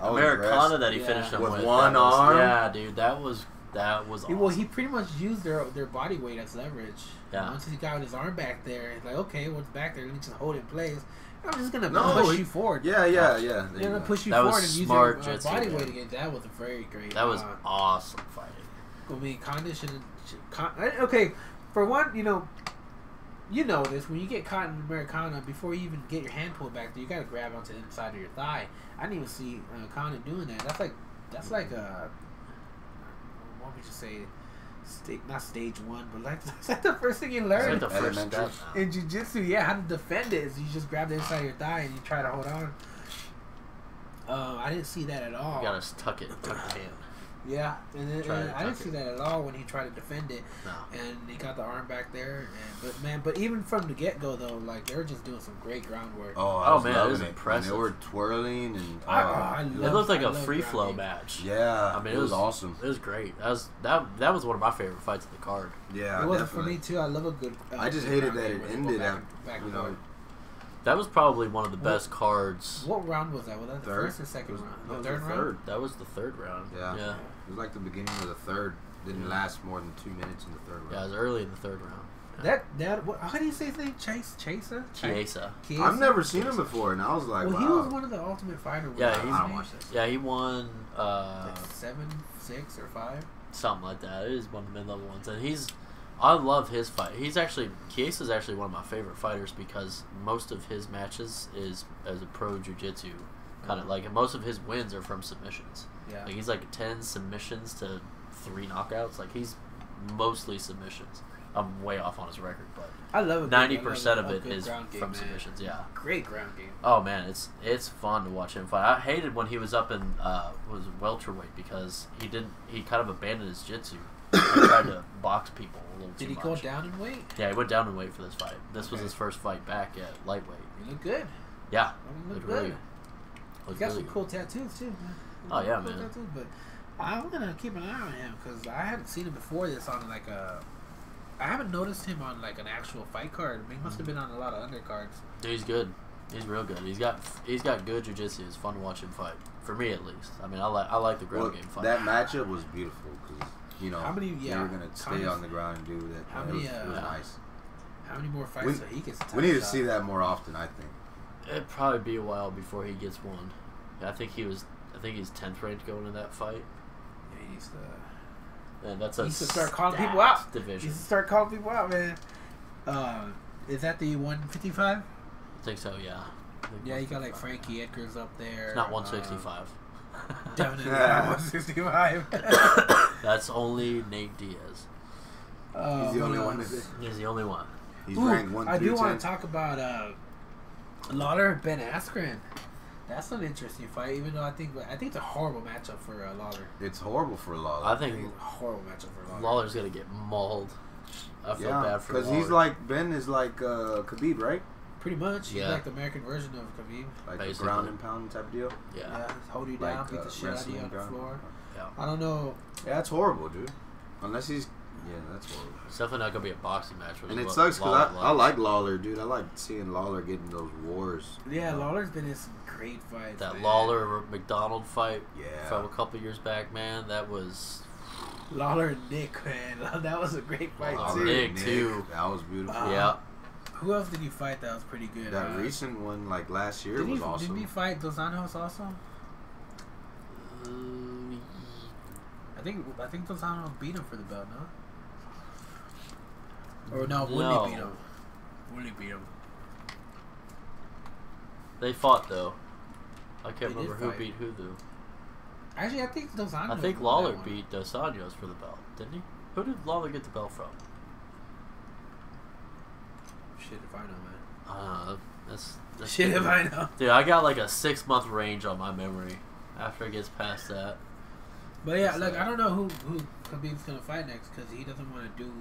Americana that he finished him with one arm. Yeah, dude, that was awesome. Well, he pretty much used their body weight as leverage. Yeah. Once he got his arm back there, he's like, okay, what's back there? Let me just hold it in place. I'm just gonna push you forward. Yeah. They're gonna push you forward and use your body weight again. That was a very great. That was awesome fighting. I mean, condition. Okay, for one, you know this when you get caught in Americana, before you even get your hand pulled back there, you gotta grab onto the inside of your thigh. I didn't even see Condit doing that. That's like what would you say? Not stage one, but that's like the first thing you learn. It's like the first step in jiu-jitsu. Yeah, how to defend it is you just grab the inside of your thigh and you try to hold on. I didn't see that at all. You gotta tuck your hand. Yeah, and I didn't see that at all when he tried to defend it. No. And he got the arm back there. But even from the get-go, though, like, they were just doing some great groundwork. Oh man, it was impressive. They were twirling and it looked like a free flow match. Yeah, I mean, it was awesome. It was great. That was one of my favorite fights of the card. Yeah, it wasn't for me too. I love a good. I just hated that it ended at That was probably one of the best cards. What round was that? Was that the first or second round? The third round? That was the third round. Yeah. It was like the beginning of the third. Didn't last more than 2 minutes in the third round. Yeah, it was early in the third round. Yeah. How do you say his name? Chiesa? I've never seen him before, and I was like, wow. He was one of the Ultimate Fighter. Yeah, I don't watch this. Yeah, he won like 7, 6, or 5. Something like that. It is one of the mid-level ones, and I love his fight. Chiesa's actually one of my favorite fighters because most of his matches is as a pro jiu-jitsu kind of like, most of his wins are from submissions. Yeah. Like he's like 10 submissions to 3 knockouts. Like he's mostly submissions. I'm way off on his record, but I love it. 90% of it is from submissions. Yeah. Great ground game. Oh man, it's fun to watch him fight. I hated when he was up in was welterweight because he kind of abandoned his jiu-jitsu. Like tried to box people a little too much. Did he go down in weight? Yeah, he went down in weight for this fight. This was his first fight back at lightweight. He looked good. Yeah, Looked really good. good. He's got some cool tattoos too, man. Oh yeah, cool man. Tattoos, but I'm gonna keep an eye on him because I hadn't seen him before this on like a. I haven't noticed him on like an actual fight card. I mean, he must have been on a lot of undercards. Dude, he's good. He's real good. He's got good jiu-jitsu. It's fun to watch him fight. For me, at least. I mean, I like the ground game fight. That matchup was beautiful because you know they were gonna stay on the ground and do that. It was nice. How many more fights he gets? We need to see that more often. I think it'd probably be a while before he gets one. I think he's 10th ranked going to that fight. Yeah, he needs to. And that's he needs to start calling people out. Division. He needs to start calling people out, man. Is that the 155? I think so. Yeah. Yeah, you got like Frankie Edgar's up there. It's not 165. Definitely not 165. That's only Nate Diaz. He's the only one. He's the only one. He's ranked 1 I through do 10. want to talk about Lawler and Ben Askren. That's an interesting fight, even though I think it's a horrible matchup for Lawler. It's horrible for Lawler. I think it's a horrible matchup for Lawler. Lawler's gonna get mauled. I feel bad for because he's like Ben is like Khabib, right? Pretty much, yeah. He's like the American version of Khabib. Like basically. a ground and pound type deal. Yeah, hold you down, like, beat the shit out of you on the floor. Yeah. I don't know. Yeah, that's horrible, dude. Unless he's that's horrible. It's definitely not gonna be a boxing match. And it sucks because I like Lawler, dude. I like seeing Lawler getting those wars. Yeah, Lawler's been in some great fights. That man. Lawler McDonald fight from a Yeah. couple years back, man. That was Lawler and Nick, man. That was a great fight Lawler too. Nick, too. That was beautiful. yeah. Who else did he fight that was pretty good? That recent one, like last year, did was he, awesome. Didn't he fight Dos Anjos also? I think Dos Anjos beat him for the belt, no? Or no, Woodley beat him. Woodley beat him. They fought though. I can't They remember did who fight. beat who though. Actually, I think Dos Anjos. I think won Lawler that one. beat Dos Anjos for the belt, didn't he? Who did Lawler get the belt from? Shit if I know, man. That's Shit if I know. Dude, I got like a 6-month range on my memory after it gets past that. But yeah, like I don't know who Khabib's gonna fight next because he doesn't want to do.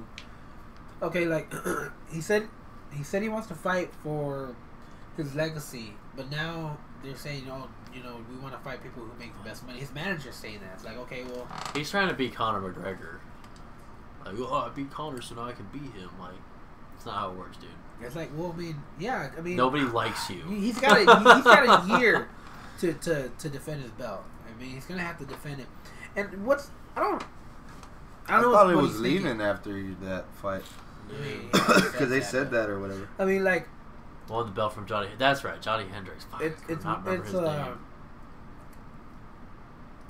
Okay, like he said he wants to fight for his legacy, but now they're saying, we want to fight people who make the best money. His manager's saying that. It's like, okay, well, He's trying to beat Conor McGregor. Like, I beat Conor, so now I can beat him. Like, it's not how it works, dude. it's like, well, I mean, Nobody likes you. He's got a year to defend his belt. I mean, he's gonna have to defend it. And I thought he was leaving after that fight because they said that or whatever. I mean, like, Won the belt from Johnny. That's right, Johnny Hendricks. Fuck,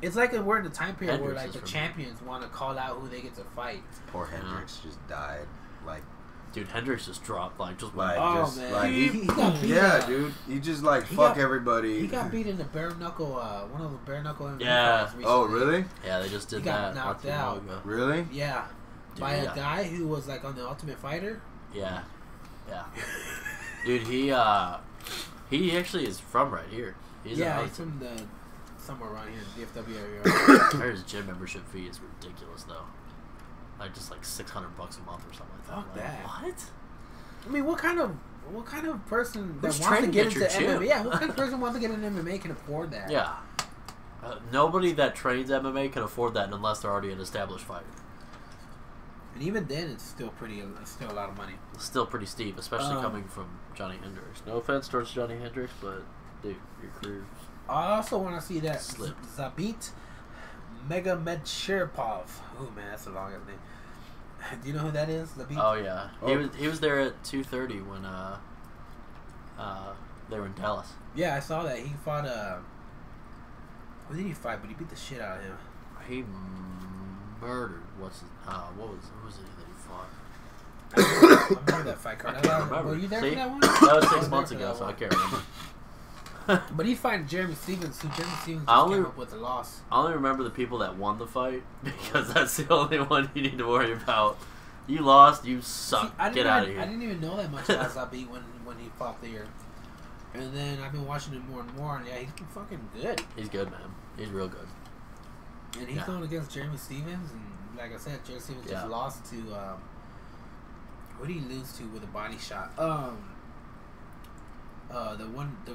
it's like we're in the time period Hendricks where like the champions want to call out who they get to fight. Poor Hendricks just died. Like, dude, Hendricks just dropped man. He got beat dude. He just like fuck everybody. He got beat in the bare knuckle. One of the bare knuckle. Yeah. Oh really? Yeah, they just did he got that. knocked out. Really? Yeah. Dude, by a guy who was like on the Ultimate Fighter. Yeah. Dude, he actually is from right here. He's from somewhere around here, in DFW area. His gym membership fee is ridiculous though. Like just like $600 a month or something like that. Fuck that. What? I mean, what kind of person that Who's wants to get training into at your MMA? gym? Yeah, what kind of person wants to get into MMA can afford that? Yeah. Nobody that trains MMA can afford that unless they're already an established fighter. And even then, it's still a lot of money. It's still pretty steep, especially coming from Johnny Hendricks. No offense towards Johnny Hendricks, but dude, your career's... I also want to see that Slipped. Zabit Megomedshirpov. Oh man, that's a long ass name. Do you know who that is? Zabit? Oh yeah, he was there at 2:30 when they were in Dallas. Yeah, I saw that. He fought who did he fight? But he beat the shit out of him. He murdered. Who was it that he fought? I remember that fight card. Were you there for that one? That was 6 months ago, so I can't remember. But he's fighting Jeremy Stevens, who Jeremy Stevens came up with a loss. I only remember the people that won the fight because that's the only one you need to worry about. You lost, you suck. Get out of here. I didn't even know that much about Zabit when he fought there. And then I've been watching him more and more, and yeah, he's been fucking good. He's good, man. He's real good. And he's going against Jeremy Stevens, and like I said, Jerry Stevens just lost to what did he lose to with a body shot? The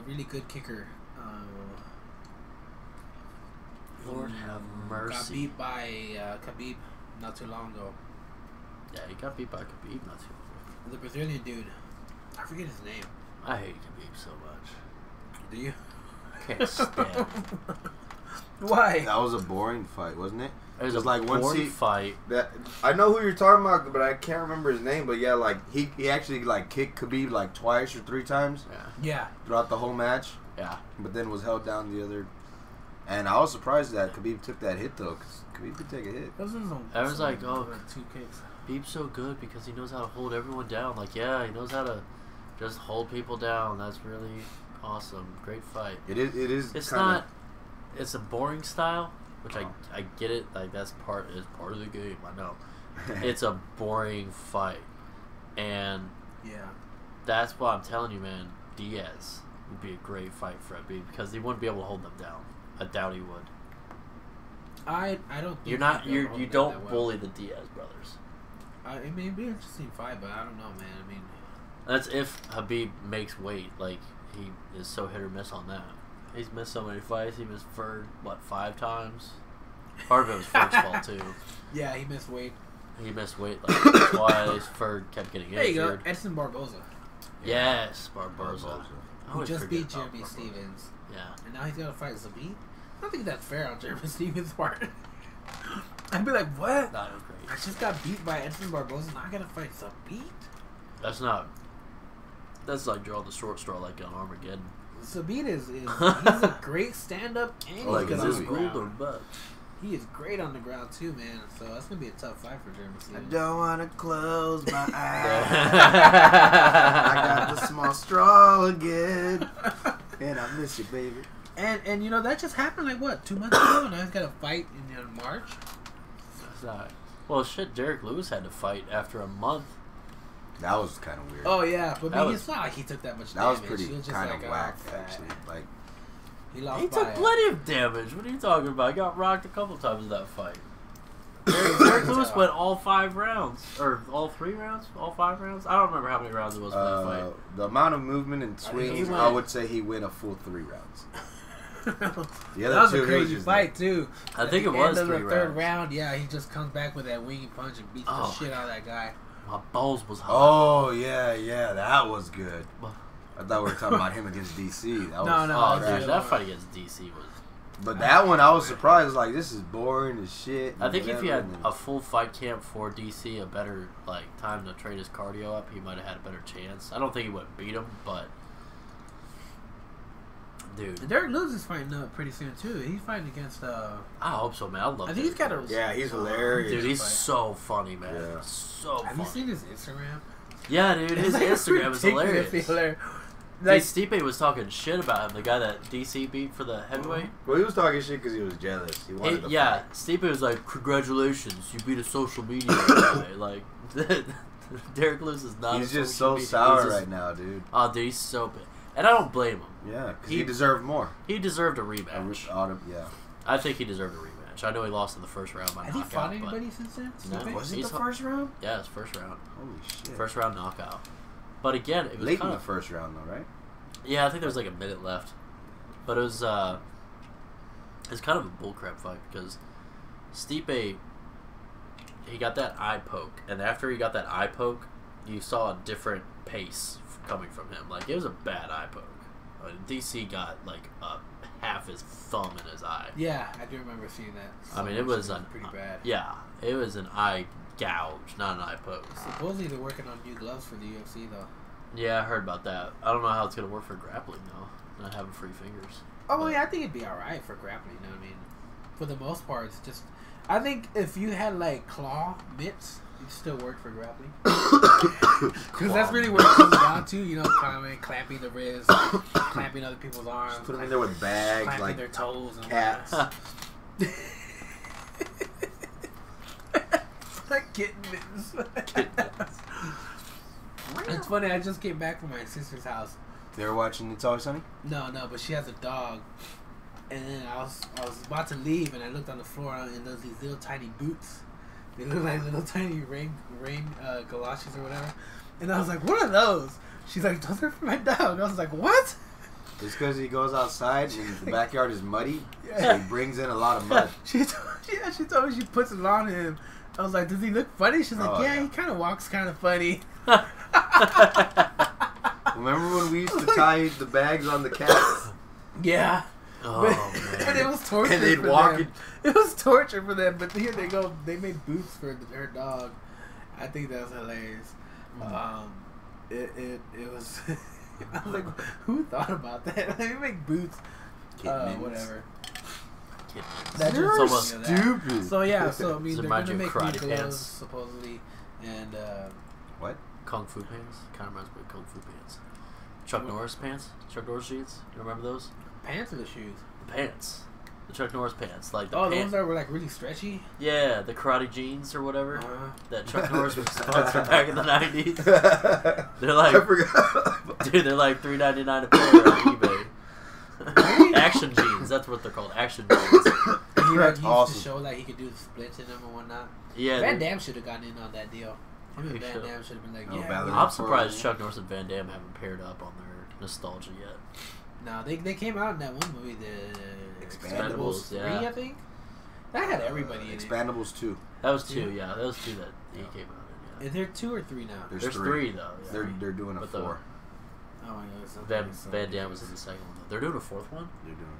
really good kicker. Lord have mercy. Got beat by Khabib not too long ago. Yeah, he got beat by Khabib not too long ago. The Brazilian dude. I forget his name. I hate Khabib so much. Do you? Can't stand him. Why? That was a boring fight, wasn't it? It was like one fight. That I know who you're talking about, but I can't remember his name. But yeah, like he actually like kicked Khabib like twice or 3 times. Yeah. Throughout the whole match. Yeah. But then was held down the other. And I was surprised that Khabib took that hit though, because Khabib could take a hit. I was like, oh, 2 kicks. Khabib's so good because he knows how to hold everyone down. Like, yeah, he knows how to just hold people down. That's really awesome. Great fight. It is. It's not. It's a boring style, which I get it. Like that's part of the game. I know. It's a boring fight, and that's why I'm telling you, man. Diaz would be a great fight for Khabib because he wouldn't be able to hold them down. I doubt he would. I don't. Think you don't bully the Diaz brothers. It may be an interesting fight, but I don't know, man. I mean, that's if Khabib makes weight. Like he is so hit or miss on that. He's missed so many fights. He missed Ferg 5 times. Part of it was Ferg's fault too. Yeah, he missed weight. He missed weight like twice. Ferg kept getting injured. There you go, Edson Barboza. Yes, Barboza. Who just beat Jeremy Stevens. Yeah. And now he's got to fight Zabit? I don't think that's fair on Jeremy Stevens' part. I'd be like, what? That was great. I just got beat by Edson Barboza. Now I got to fight Zabit? That's like draw the short straw like on Armageddon. Zabit is he's a great stand-up and he's good on the ground. He is great on the ground too, man. So that's going to be a tough fight for Jeremy Stevens. I don't want to close my eyes. I got the small straw again. And I miss you, baby. And you know, that just happened like, what, 2 months ago? Now he's got a fight in March? That's not... Well, shit, Derek Lewis had to fight after a month. That was kind of weird. Oh, yeah. But it's not like he took that much damage. That was pretty kind of whack, actually. Like, he took plenty of damage. What are you talking about? I got rocked a couple times in that fight. Derek Lewis went all 5 rounds. Or all 3 rounds? All 5 rounds? I don't remember how many rounds it was for that fight. The amount of movement and swings, I would say he went a full 3 rounds. That was a crazy fight, too. I think it was 3 rounds. The 3rd round, yeah, he just comes back with that winging punch and beats the shit out of that guy. My balls was hot. Oh, yeah, that was good. I thought we were talking about him against DC. That was dude, that fight against DC was... But that one, I was surprised. Like, this is boring as shit. I think if he had a full fight camp for DC, a better time to train his cardio up, he might have had a better chance. I don't think he would beat him, but... Dude. Derek Lewis is fighting up pretty soon, too. He's fighting against... I hope so, man. I love I think he's got a... Yeah, he's hilarious. Dude, he's so funny, man. Yeah. So funny. Have you seen his Instagram? Yeah, dude. His Instagram is hilarious. Like, Stipe was talking shit about him, the guy that DC beat for the heavyweight. Well, he was talking shit because he was jealous. He wanted to fight. Stipe was like, congratulations, you beat a social media guy. Like, Derek Lewis is not He's just so sour right now, dude. Oh, dude, he's so bad. And I don't blame him. Yeah, because he deserved more. He deserved a rematch. Yeah. I think he deserved a rematch. I know he lost in the 1st round by knockout. Has he fought anybody since then? No. Was it the 1st round? Yeah, it's 1st round. Holy shit. 1st round knockout. But again, it was late in the 1st round, though, right? Yeah, I think there was like a minute left. But it was it's kind of a bullcrap fight because Stipe, he got that eye poke, and after he got that eye poke, you saw a different pace coming from him. Like, it was a bad eye poke. DC got like half his thumb in his eye. Yeah, I do remember seeing that. I mean, it was pretty bad. Yeah, it was an eye gouge, not an eye poke. Supposedly they're working on new gloves for the UFC, though. Yeah, I heard about that. I don't know how it's gonna work for grappling though. Not having free fingers. Oh, well, yeah, I think it'd be alright for grappling. You know what I mean? For the most part, it's just. I think if you had like claw mitts, it'd still work for grappling. Because that's really what it comes down to. You know, clamping the wrist, clamping other people's arms. Just put them in there with bags, clamping like their toes and cats. Like kitten mittens. It's funny, I just came back from my sister's house. They were watching It's Always Sunny? No, but she has a dog. And then I was about to leave, and I looked on the floor, and there was these little tiny boots. They look like little tiny rain galoshes or whatever. And I was like, what are those? She's like, those are for my dog. I was like, what? It's because he goes outside and the backyard is muddy, so he brings in a lot of mud. She told me she puts it on him. I was like, does he look funny? She's like, yeah, he kind of walks kind of funny. Remember when we used to tie the bags on the cats? Yeah. Oh, man. And it was torture And they'd for walk them. It was torture for them, but here they go. They made boots for her dog. I think that was hilarious. It was... I was like, who thought about that? They make boots. Whatever. That's just stupid. So yeah, so I mean, they're gonna make karate new gloves pants. supposedly, and what? Kung Fu pants. Kind of reminds me of Kung Fu pants. Chuck Norris pants. Chuck Norris jeans. You remember those? Pants or the shoes? The pants. The Chuck Norris pants. Like the the ones that were like really stretchy. Yeah, the karate jeans or whatever that Chuck Norris was sponsored back in the 90s. They're like, I forgot. Dude, they're like $3.99 a pair on eBay. Action jeans, that's what they're called. Action jeans. He used awesome. to show like he could do the splits in them and whatnot. Yeah, Van Damme should have gotten in on that deal. Him and Van Damme should have been like, I'm surprised Chuck Norris and Van Damme haven't paired up on their nostalgia yet. No, they came out in that one movie, the Expendables 3, yeah. I think. That had everybody in it. Expendables 2. That was 2, yeah. That was 2 that he came out in. Yeah. Is there 2 or 3 now? There's 3 though. Yeah. They're doing a 4. Oh my god. Van Damme was in the second one though. They're doing a 4th one? They're doing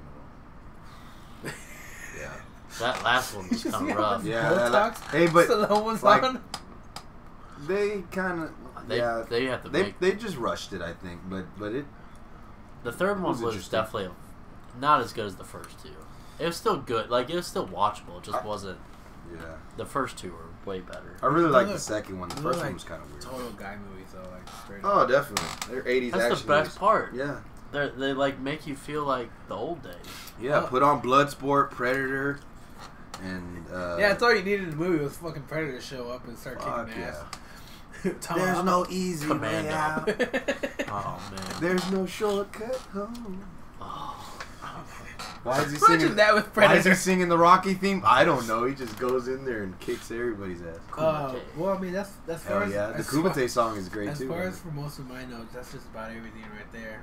it. Yeah. That last one was kind of rough. Yeah. Hey, but Stallone was like, on. they kind of they have to they just rushed it, I think. But it. The third one was definitely not as good as the first 2. It was still good. Like, it was still watchable. It just wasn't. Yeah. The first 2 were way better. I really like the second one. The first one was kind of weird. Total guy movies, though. Like, straight oh, up. definitely. They're 80s That's action the best movies. part. Yeah. They like make you feel like the old days. Yeah, put on Bloodsport, Predator, and yeah, that's all you needed in the movie was fucking Predator to show up and start kicking ass. There's no easy Commando. way out. Oh man. There's no shortcut home. Oh. Why is he Imagine singing that with Predator? Why is he singing the Rocky theme? I don't know. He just goes in there and kicks everybody's ass. Well, I mean, that's far Hell yeah, the Kumite song is great too. As far as for most of my notes, that's just about everything right there.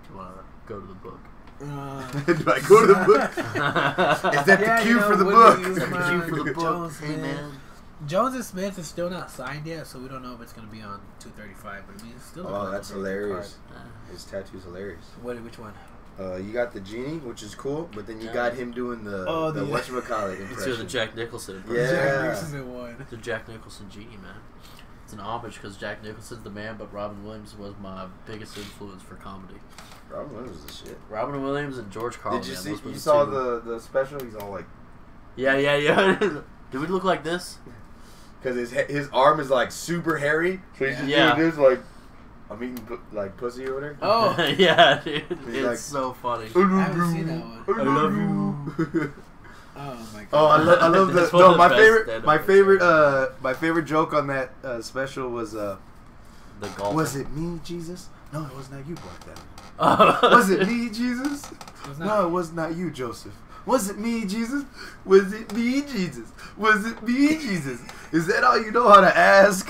Do you want to go to the book? Do I go to the book? Is that the cue for the book? The cue for the book. Jones, hey man. Jones and Smith is still not signed yet, so we don't know if it's going to be on 235. But I mean, it's still. Oh, that's hilarious. His tattoo's hilarious. Which one? You got the genie, which is cool, but then you got him doing the whatchamacallit impression. He's doing the Jack Nicholson impression. Yeah. Jack Nicholson one. The Jack Nicholson genie, man. It's an homage because Jack Nicholson's the man, but Robin Williams was my biggest influence for comedy. Robin Williams is the shit. Robin Williams and George Carlin. Did you man, see? You saw the special? He's all like, yeah. Do we look like this? Because his arm is like super hairy, so he's just doing this like, I'm eating like pussy or whatever. Oh yeah, dude, it's like, so funny. I haven't seen that one. I love you. Oh my god. Oh, I love That's the one of no. the My favorite joke on that special was the golfer. Was it me, Jesus? No, it was not you, Black Oh. Was it me, Jesus? No, it was not you, Joseph. Was it me, Jesus? Was it me, Jesus? Was it me, Jesus? Is that all you know how to ask?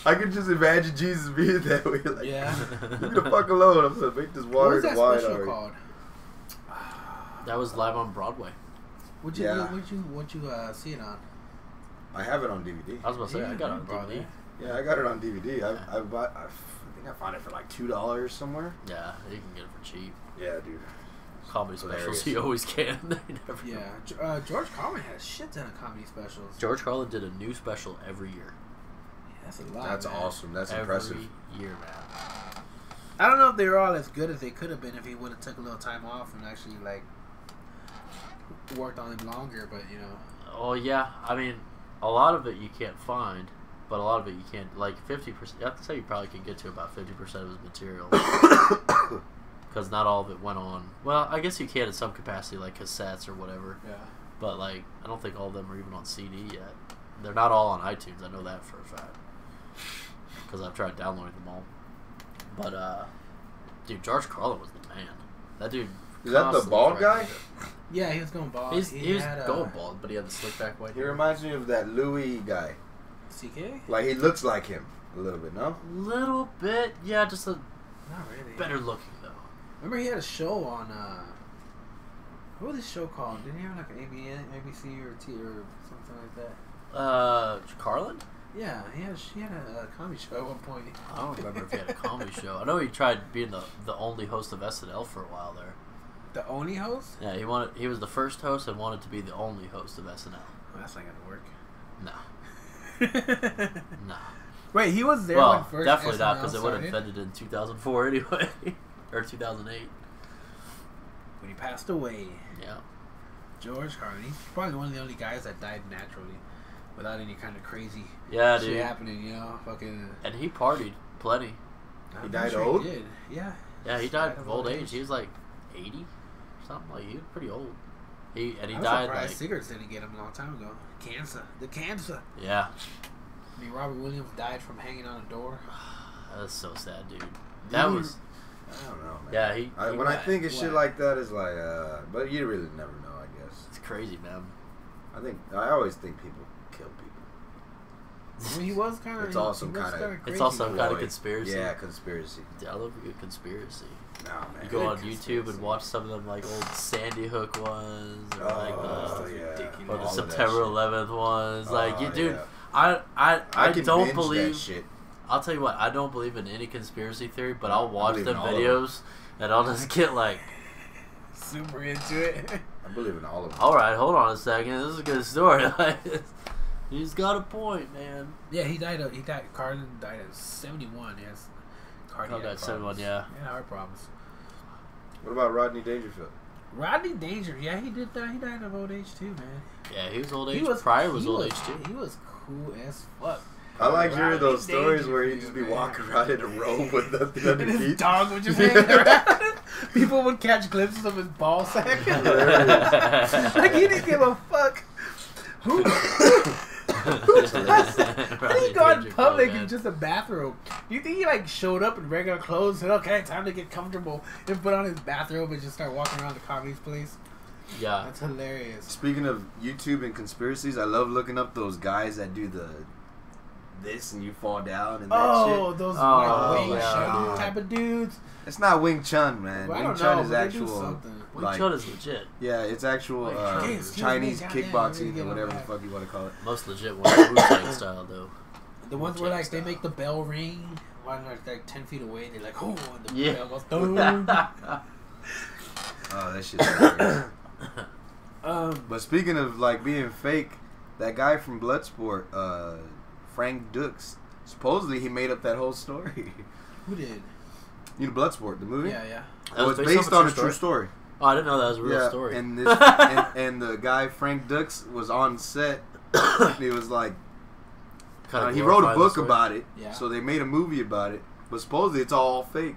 I could just imagine Jesus being that way. Like, yeah. leave me the fuck alone. I'm gonna make this water What was that wine special already. called? That was live on Broadway. What'd you see it on? I have it on DVD. I was about to say I got it on DVD. Yeah, I got it on DVD. I think I found it for like $2 somewhere. Yeah, you can get it for cheap. Yeah, dude. Comedy specials, Hilarious. you always can. They never Yeah, George Carlin has shit ton of comedy specials. George Carlin did a new special every year. Yeah, that's a lot. That's man. awesome. That's every impressive. year, man. I don't know if they were all as good as they could have been if he would have took a little time off and actually like worked on them longer. But you know. Oh yeah, I mean, a lot of it you can't find, but a lot of it you can't. Like 50%. I have to say you probably can get to about 50% of his material. Because not all of it went on. Well, I guess you can in some capacity, like cassettes or whatever. Yeah. But like, I don't think all of them are even on CD yet. They're not all on iTunes. I know that for a fact. Because I've tried downloading them all. But dude, George Carlin was the man. That dude. Is that the bald guy? Yeah, he was going bald. He was going bald, but he had the slick back white He hair. reminds me of that Louis guy. CK? Like, he looks like him a little bit, no? Little bit, yeah, just a not really better looking though. Remember he had a show on what was his show called? Didn't he have like an ABC or something like that? Carlin? Yeah, he had a comedy show at one point. I don't remember if he had a comedy show. I know he tried being the only host of SNL for a while there. The only host? Yeah, he was the first host and wanted to be the only host of SNL. Well, that's not gonna work. No. No. Wait, he was there Well, when first definitely SNL not, because it would have started? ended in 2004 anyway. Or 2008. When he passed away. Yeah. George Carlin. He's probably one of the only guys that died naturally. Without any kind of crazy Yeah, shit dude. happening, you know? Fucking... And he partied plenty. He died old? He did. Yeah. Yeah, he died of old age. He was like 80 something. Like, he was pretty old. He I'm died surprised like... cigarettes didn't get him a long time ago. Cancer. The cancer. Yeah. I mean, Robert Williams died from hanging on a door. That's so sad, dude. That was... I don't know, man. Yeah, when I think of shit like that, it's like, but you really never know, I guess. It's crazy, man. I always think people kill people. I mean, he was kind of... It's also kind of... It's also kind of conspiracy. Yeah, conspiracy. Yeah, I love a good conspiracy. No, man. You go on YouTube and watch some of them, like, old Sandy Hook ones, or or the September 11th ones. Like, dude, yeah. I don't believe... that shit. I'll tell you what, I don't believe in any conspiracy theory, but I'll watch believe them in all of videos, and I'll just get, like... super into it. I believe in all of them. Alright, hold on a second. This is a good story. He's got a point, man. Yeah, Carlin died at 71. Yes. Cardiac died at 71, yeah. Yeah, heart problems. What about Rodney Dangerfield? Rodney Danger, yeah, he did die. He died of old age too, man. Yeah, he was old age. Pryor was old age too. He was cool as fuck. I like hearing those stories where he'd just be walking around in a robe with nothing and underneath. his dog would just hang around. People would catch glimpses of his ball sack. Like he didn't give a fuck. How do you go in public in just a bathrobe? Do you think he like showed up in regular clothes and said, okay, time to get comfortable, and put on his bathrobe and just start walking around the comedy place? Yeah. That's hilarious. Speaking of YouTube and conspiracies, I love looking up those guys that do this and you fall down and that shit. Those Oh, Wing Chun yeah. type of dudes. It's not Wing Chun, man. Well, Wing I don't Chun know, is but they do actual, something. Wing Chun is legit. yeah, it's actual Like, okay, excuse Chinese me, goddamn, kickboxing let me or whatever get the on fuck you want to call it. Most legit one, Wu-Tang style though. The ones where like they make the bell ring while they're like 10 feet away. They're like, oh, and the bell goes boom. Oh, that shit's hilarious. But speaking of like being fake, that guy from Bloodsport, Frank Dux, supposedly he made up that whole story. Who did? You know Bloodsport, the movie? Yeah, yeah. Well, it's based on a true story. Oh, I didn't know that was a real story. And this and the guy Frank Dux was on set. He was like, he wrote a book about it, so they made a movie about it. But supposedly it's all fake.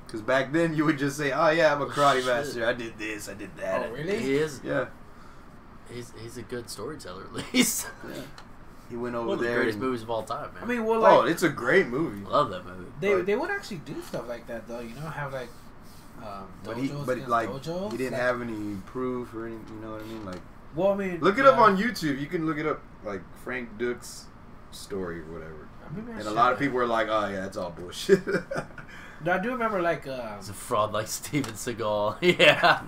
Because back then you would just say, "Oh yeah, I'm a karate master. I did this, I did that." Oh really? He is. Yeah. He's a good storyteller at least. Yeah. He went over One of the there. greatest movies of all time, man. I mean, well, like, it's a great movie. Love that movie. They would actually do stuff like that though. You know, have like But dojos he didn't have any proof or any. You know what I mean? Like, well, I mean, look it up on YouTube. You can look it up, like Frank Dux story or whatever. And a lot of people were like, "Oh yeah, it's all bullshit." No, I do remember like he's a fraud like Steven Seagal. Yeah.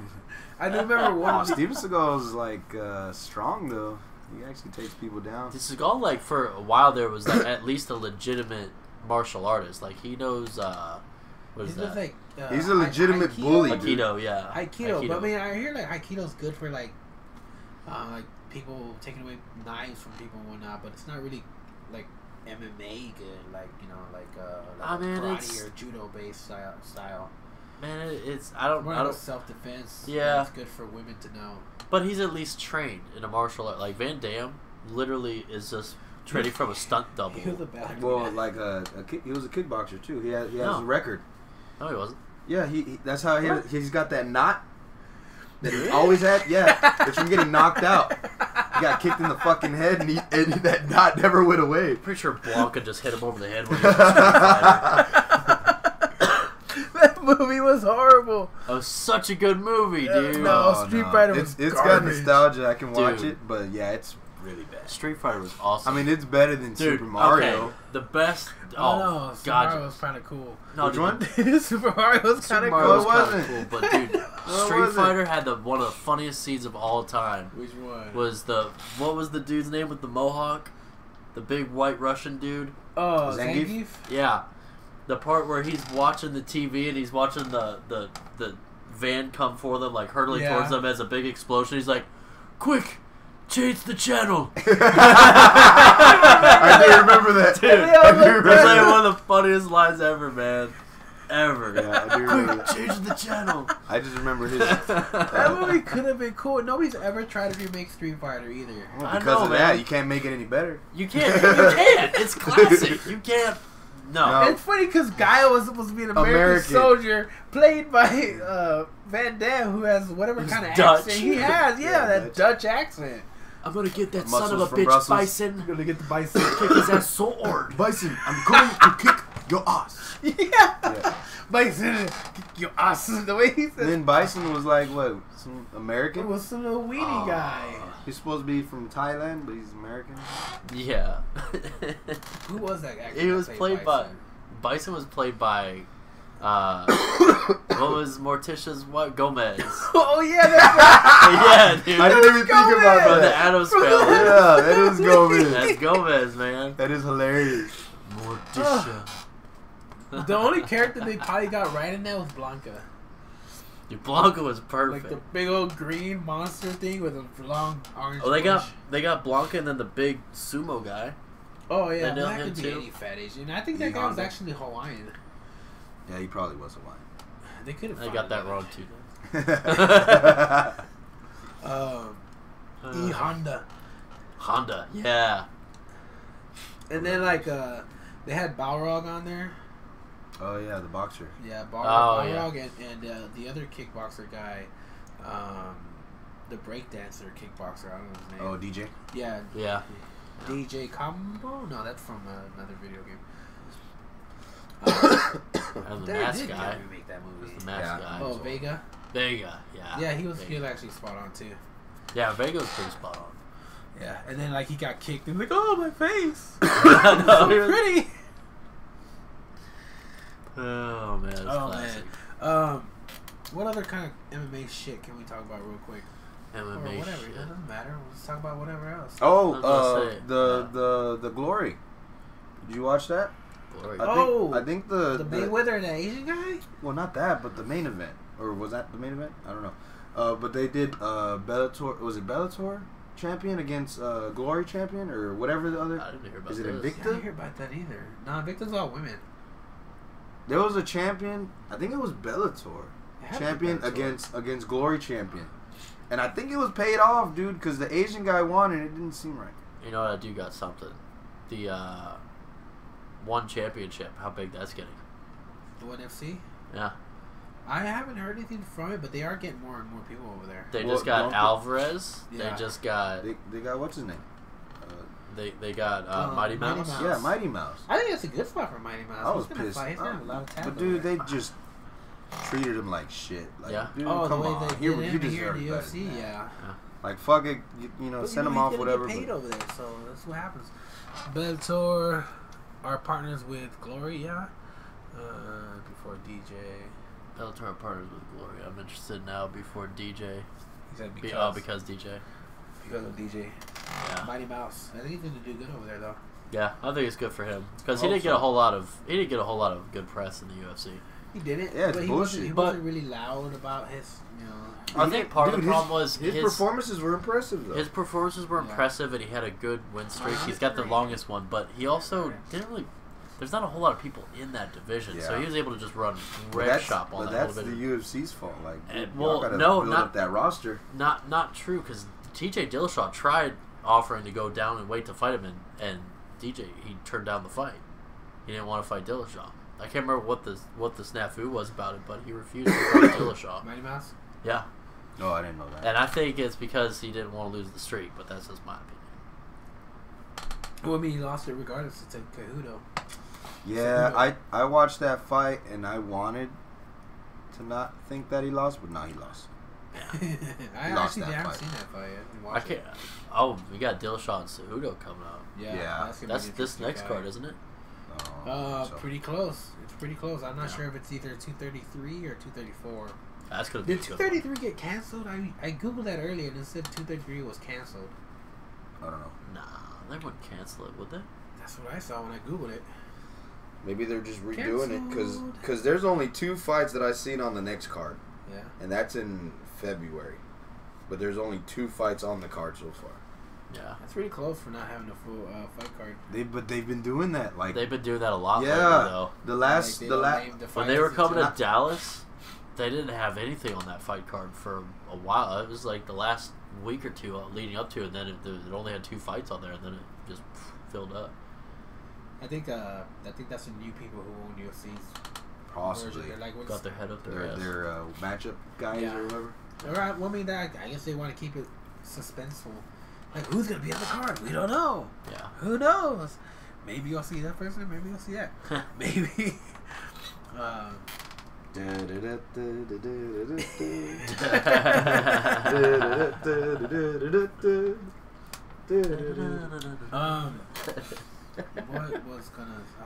I do remember one. Steven Seagal is like strong though. He actually takes people down. Seagal, like for a while there was like at least a legitimate martial artist. Like he knows what is that? Like, he's a legitimate bully. Aikido, yeah. Aikido. But I mean, I hear like Aikido's good for like people taking away knives from people and whatnot, but it's not really like MMA good, like you know, like karate or judo based style. Man, I don't self defense. Yeah, it's good for women to know. But he's at least trained in a martial art. Like Van Damme, literally is just training from a stunt double. He was a bad well, like he was a kickboxer too. He has a record. No, he wasn't. Yeah, he that's how he's got that knot that he always had. Yeah, that's from getting knocked out. He got kicked in the fucking head, and that knot never went away. Pretty sure Blanca just hit him over the head when he was a Street Fighter. That movie was horrible. It was such a good movie, dude. No, Street Fighter was It's garbage. got nostalgia. I can watch it, but yeah, it's really bad. Street Fighter was awesome. I mean, it's better than Super Mario. Okay, the best. Oh, no, Super God, Mario was kind of cool. No, which one? Super Mario was kind of Mario cool. was kind of cool, but dude, Street Fighter had one of the funniest scenes of all time. Which one? What was the dude's name with the mohawk? The big white Russian dude. Oh, Zangief? Yeah, the part where he's watching the TV and he's watching the van come for them, like hurtling towards them as a big explosion. He's like, "Quick, change the channel." I do remember that. Dude, that's like one of the funniest lines ever, man. Ever. Yeah, I do remember Quick, change the channel. I just remember his. That movie could have been cool. Nobody's ever tried to remake Street Fighter either. Well, because of that, you can't make it any better. You can't. You can't. It's classic. You can't. No. It's funny because Guy was supposed to be an American soldier played by Van Damme, who has whatever kind of accent he has. Yeah, that Dutch accent. I'm gonna get that son of a bitch, Brussels. Bison. I'm gonna get the Bison. Kick his ass so hard. Bison, I'm going to kick your ass. Yeah. Bison, kick your ass. The way he said. Then Bison was like, what, some American? It was some little weenie guy. He's supposed to be from Thailand, but he's American. Yeah. Who was that actor? He was played by... Bison was played by... what was Morticia's what? Gomez. Oh yeah, that's right. Yeah, dude. I didn't even think about that. The Addams Family. Yeah, that is Gomez. That's Gomez, man. That is hilarious. Morticia. The only character they probably got right in that was Blanca. Dude, Blanca was perfect. Like the big old green monster thing with a long orange. Oh, they got Blanca and then the big sumo guy. Oh yeah, They that him could be too. any fat Asian. I think that guy was actually Hawaiian. Yeah, he probably was Hawaiian. They could have. I got that wrong too. E Honda. Honda, yeah. And then like they had Balrog on there. Oh yeah, the boxer. Yeah, Balrog and the other kickboxer guy, the breakdancer kickboxer. I don't know his name. Oh, DJ. Yeah. Yeah. DJ Combo? No, that's from another video game. And the mask guy. Remake that movie. The mask guy. Oh, Vega. Vega, yeah. Yeah, he was actually spot on too. Yeah, Vega was pretty spot on. Yeah, and then like he got kicked and like, oh my face, no, so pretty. Oh man, it's classic. Man. What other kind of MMA shit can we talk about real quick? MMA or whatever. shit. It doesn't matter. Let's talk about whatever else. Oh, the Glory. Did you watch that? Glory. I think the Mayweather and the Asian guy. Well, not that, but the main event, or was that the main event? I don't know. But they did Bellator. Was it Bellator champion against Glory champion or whatever the other? I didn't hear about Is it this. Invicta? I didn't hear about that either. No, Invicta's all women. There was a champion. I think it was Bellator champion against Glory champion, and I think it was paid off, dude, because the Asian guy won and it didn't seem right. You know what? I do got something. The one championship. How big that's getting? The ONE FC. Yeah. I haven't heard anything from it, but they are getting more and more people over there. They just got Alvarez. Yeah. They just got. They got what's his name? They got Mighty Mouse. Yeah, Mighty Mouse. I think that's a good spot for Mighty Mouse. I was pissed. He's gonna have a lot of talent. But dude, they just treated him like shit. Like, Yeah. dude, the come way on. they You did him here deserve in the better UFC, than that. yeah. Like fuck it, you know, But send you him know, off, he's gonna whatever. Get paid over there, so that's what happens. Bellator are partners with Glory, yeah. Before DJ. Bellator partners with Glory. I'm interested now before DJ. He said because DJ. Because of DJ. Yeah. Mighty Mouse. I think he's gonna do good over there though. Yeah, I think it's good for him because he didn't get a whole lot of good press in the UFC. He didn't. Yeah, it's but bullshit. He wasn't really loud about his, you know. I think part of the problem was his performances were impressive though. His performances were impressive, and he had a good win streak. He's got the longest one, but he also didn't really. There's not a whole lot of people in that division, so he was able to just run red shop on that that's whole the division. UFC's fault. Like, Well, gotta no, build not up that roster. Not true, because TJ Dillashaw tried offering to go down and wait to fight him, and DJ he turned down the fight. He didn't want to fight Dillashaw. I can't remember what the snafu was about it, but he refused to fight Dillashaw. Mighty Mouse. Yeah. No, I didn't know that. And I think it's because he didn't want to lose the streak, but that's just my opinion. Well, I mean, he lost it regardless. It's a Cejudo. Yeah, I watched that fight and I wanted to not think that he lost, but now he lost. I actually haven't seen that fight yet. I can't. Oh, we got Dillashaw and Cejudo coming out. Yeah. That's this next card, isn't it? Pretty close. It's pretty close. I'm not sure if it's either 233 or 234. That's gonna be. Did 233 get canceled? I googled that earlier and it said 233 was canceled. I don't know. Nah, they wouldn't cancel it, would they? That's what I saw when I googled it. Maybe they're just redoing it because there's only 2 fights that I've seen on the next card. Yeah. And that's in February. But there's only 2 fights on the card so far. Yeah. That's really close for not having a full fight card. But they've been doing that. Like they've been doing that a lot lately, though. When they were coming to Dallas, they didn't have anything on that fight card for a while. It was like the last week or 2 leading up to it, and then it only had 2 fights on there, and then it just filled up. I think that's the new people who own UFC's. Possibly. Got their head up their ass. They're matchup guys or whatever. Alright, well, I mean, I guess they want to keep it suspenseful. Like, who's going to be on the card? We don't know. Yeah. Who knows? Maybe you'll see that person, maybe you'll see that. Maybe. I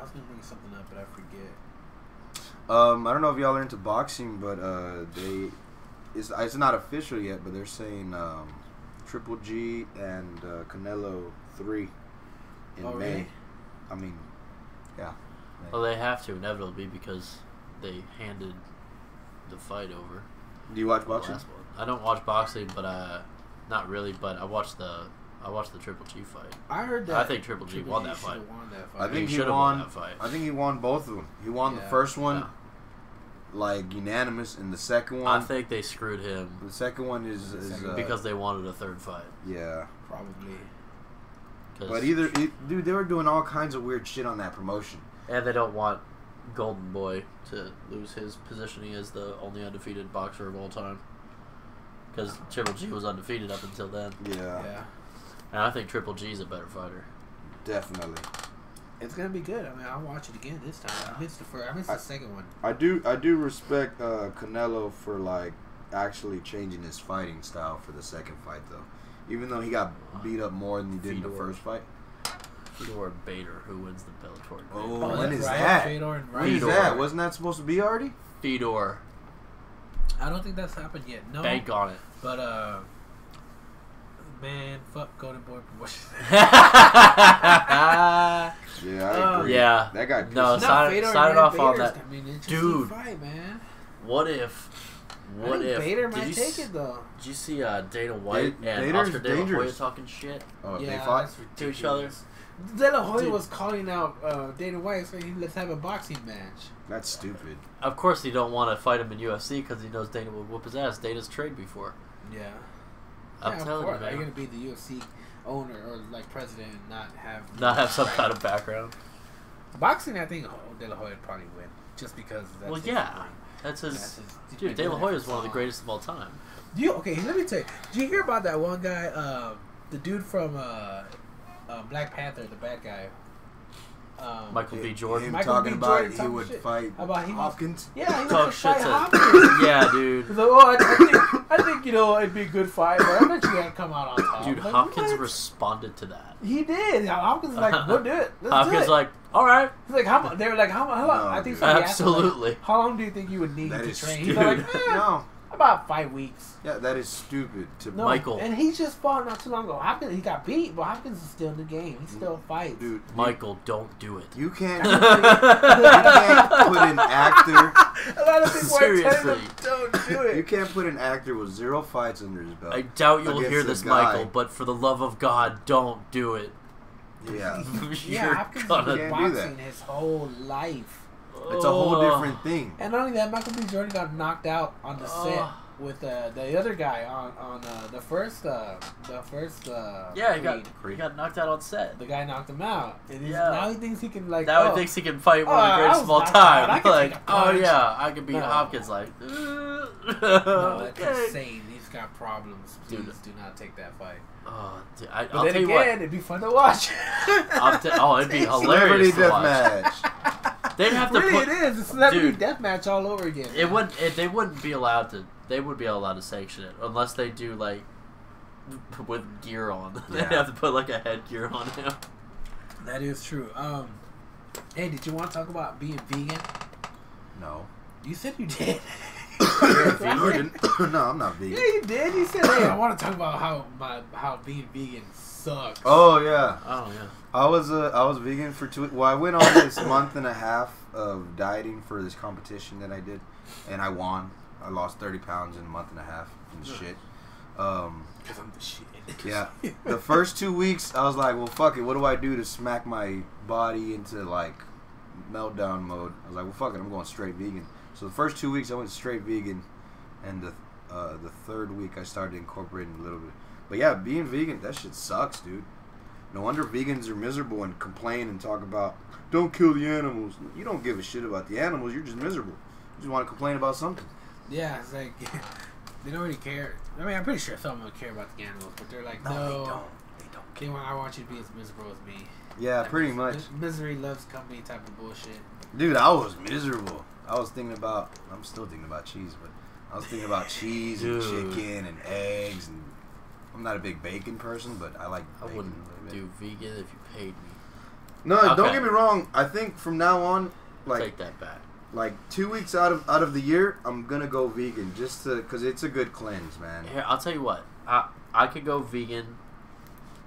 was gonna bring something up, but I forget. I don't know if y'all are into boxing, but it's not official yet, but they're saying Triple G and Canelo 3 in May. Really? I mean, yeah. Well, they have to inevitably because they handed the fight over. Do you watch boxing? I don't watch boxing, but not really. But I watched the Triple G fight. I heard that. I think Triple G won that fight. I think he won that fight. I think he won both of them. He won the first one, like unanimous, and the second one. I think they screwed him. The second one is because they wanted a third fight. Yeah, probably. But dude, they were doing all kinds of weird shit on that promotion. And they don't want Golden Boy to lose his positioning as the only undefeated boxer of all time. Because Triple G was undefeated up until then. Yeah. And I think Triple G is a better fighter. Definitely. It's gonna be good. I mean, I'll watch it again this time. I missed the second one. I do respect Canelo for like actually changing his fighting style for the second fight though. Even though he got beat up more than he did in the first fight. Fedor Bader, who wins the Bellator. Oh, when is that? When is that? Wasn't that supposed to be already? Fedor. I don't think that's happened yet. No. Bank on it. But man, fuck Golden Boy promotion. Yeah, I agree. Yeah. That guy. No, sign it off on that. I mean, dude. Fight, man. What if? Bader might take it though. Did you see Dana White and Oscar De La Hoya talking shit? Oh, yeah, they fought to each other. De La Hoya was calling out Dana White saying, let's have a boxing match. That's stupid. Of course, he don't want to fight him in UFC because he knows Dana will whoop his ass. Dana's trained before. Yeah. I'm telling you, man. Are you gonna be the UFC owner or like president and not have some kind of background? Boxing, I think De La Hoya would probably win just because. That's his. Dude, De La Hoya is one of the greatest of all time. Okay, let me tell you. Did you hear about that one guy, the dude from Black Panther, the bad guy? Michael B. Jordan. Him talking about he would fight Hopkins. Yeah, he talk would shit fight to Hopkins. Yeah, dude. He's like, I think it'd be a good fight, but I bet you gotta come out on top. Dude, Hopkins responded to that. He did. Hopkins was like, we'll do it. Hopkins like, all right. He's like, they were like, how long? No, I think absolutely. Like, how long do you think you would need to train? He's like, no. About 5 weeks. Yeah, that is stupid. Michael. And he just fought not too long ago. Hopkins, he got beat, but Hopkins is still in the game. He still fights. Dude, Michael, don't do it. You can't put an actor. A lot of people are telling him, don't do it. You can't put an actor with 0 fights under his belt. I doubt you'll hear this, Michael, but for the love of God, don't do it. Yeah. Hopkins has been boxing his whole life. It's a whole different thing. And not only that, Michael B. Jordan got knocked out on the set with the other guy on the first. Yeah, he got knocked out on set. The guy knocked him out. And now he thinks he can like. Now he thinks he can fight one of the greatest of all time. Like, I could beat Hopkins. Like, no, that's insane. He's got problems. Please do not take that fight. Oh, dude, I'll but then tell you what. It'd be fun to watch. It'd be hilarious to watch. Match. They'd have to it is. It's celebrity deathmatch all over again. It wouldn't. They wouldn't be allowed to. They would be allowed to sanction it unless they do like with gear on. They'd have to put like a headgear on him. That is true. Hey, did you want to talk about being vegan? No. You said you did. Vegan? No, I'm not vegan. Yeah, you did. You said, "Hey, I want to talk about how being vegan sucks." Oh yeah. Oh yeah. I was vegan for 2 weeks. Well, I went on this month and a half of dieting for this competition that I did, and I won. I lost 30 pounds in a month and a half from the shit. Because I'm the shit. Yeah. The first 2 weeks, I was like, well, fuck it. What do I do to smack my body into, like, meltdown mode? I was like, well, fuck it. I'm going straight vegan. So the first 2 weeks, I went straight vegan. And the third week, I started incorporating a little bit. But yeah, being vegan, that shit sucks, dude. No wonder vegans are miserable and complain and talk about, don't kill the animals. You don't give a shit about the animals. You're just miserable. You just want to complain about something. Yeah, it's like, they don't really care. I mean, I'm pretty sure some of them care about the animals, but they're like, no, they don't care. I want you to be as miserable as me. Yeah, pretty much. Misery loves company type of bullshit. Dude, I was miserable. I'm still thinking about cheese, but I was thinking about cheese and chicken and eggs, and I'm not a big bacon person, but I like bacon. I wouldn't do vegan if you paid me. No, don't get me wrong. I think from now on, like, take that back. Like 2 weeks out of the year, I'm gonna go vegan just because it's a good cleanse, man. Here, I'll tell you what. I could go vegan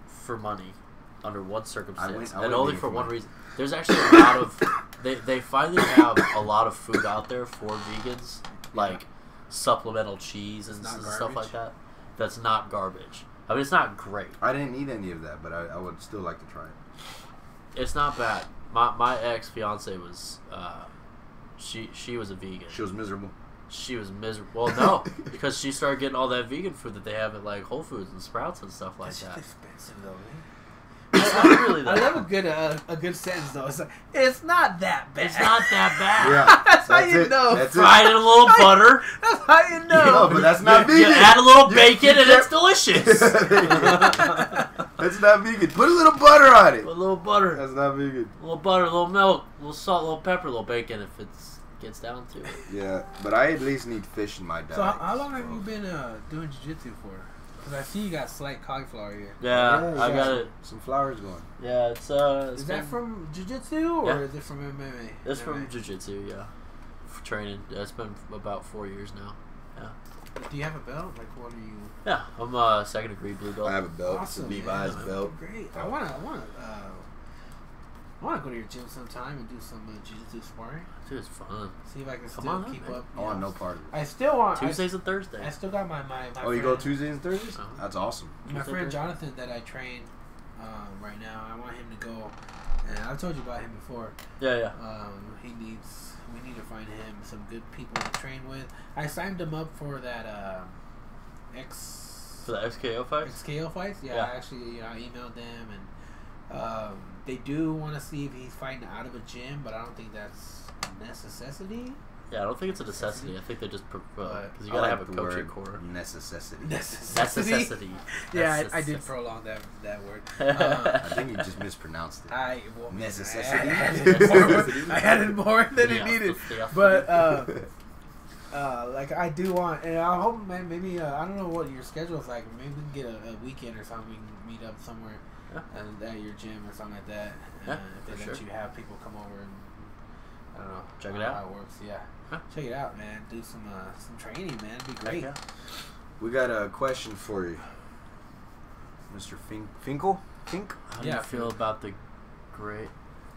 for money under one circumstance, and only for one reason. There's actually a lot of they finally have a lot of food out there for vegans, like supplemental cheese and stuff like that. That's not garbage. I mean, it's not great. I didn't eat any of that, but I would still like to try it. It's not bad. My ex fiance was. She was a vegan. She was miserable. She was miserable. Well, no, because she started getting all that vegan food that they have at like Whole Foods and Sprouts and stuff like that. It's expensive though, man. It's not really that. I love a good sentence though. It's like, it's not that bad. It's not that bad. Yeah, that's how you know. That's Fried in a little butter. That's how you know. No, but that's not vegan. You add a little bacon and it's delicious. That's not vegan. Put a little butter on it. Put a little butter. That's not vegan. A little butter, a litlittle milk, a little salt, a little pepper, a little bacon if it gets down to it. Yeah, but I at least need fish in my diet. So how long have you been doing jiu-jitsu for? Because I see you got slight cauliflower here. Yeah, I got it. Some flowers going. Yeah, it's is that from jiu-jitsu or is it from MMA? It's from jiu-jitsu, yeah. For training. Yeah, it's been about 4 years now. Yeah. Do you have a belt? Like, what are you? Yeah, I'm a 2nd degree blue belt. I have a belt. Awesome, Levi's belt. Great. I wanna go to your gym sometime and do some jiu-jitsu sparring. Dude, it's fun. See if I can still keep up. I want no part of it. I still want Tuesdays and Thursdays. I still got my Oh, you go Tuesdays and Thursdays? That's awesome. My friend Jonathan that I train right now, I want him to go. And I've told you about him before. Yeah. We need to find him some good people to train with. I signed him up for that for the XKO fights. XKO fights, yeah. I actually, I emailed them, and they do want to see if he's fighting out of a gym, but I don't think that's a necessity. Yeah, I don't think it's a necessity. I think they just because you gotta have a coaching core. Necessity. Yeah, I did prolong that word. I think you just mispronounced it. Necessity. I had it more than it needed, but like I do want, and I hope, man, maybe I don't know what your schedule is like. Maybe we can get a weekend or something. We can meet up somewhere at your gym or something like that. If they let you have people come over and I don't know. Check it out. How it works, yeah. Check it out, man. Do some training, man. It'd be great. Yeah. We got a question for you, Mr. Finkel. How do you feel about the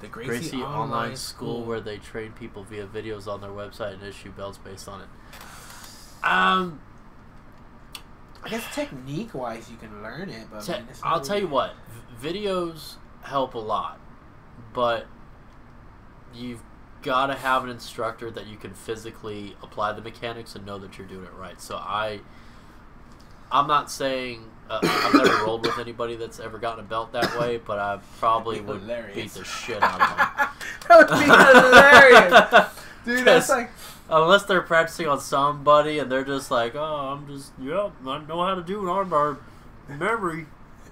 Gracie online school where they train people via videos on their website and issue belts based on it? I guess technique-wise you can learn it, but I'll tell you what, videos help a lot, but you've got to have an instructor that you can physically apply the mechanics and know that you're doing it right. So I'm not saying I've never rolled with anybody that's ever gotten a belt that way, but I probably would beat the shit out of them. That would be hilarious. Dude, that's like... Unless they're practicing on somebody and they're just like, oh, I know how to do an armbar memory.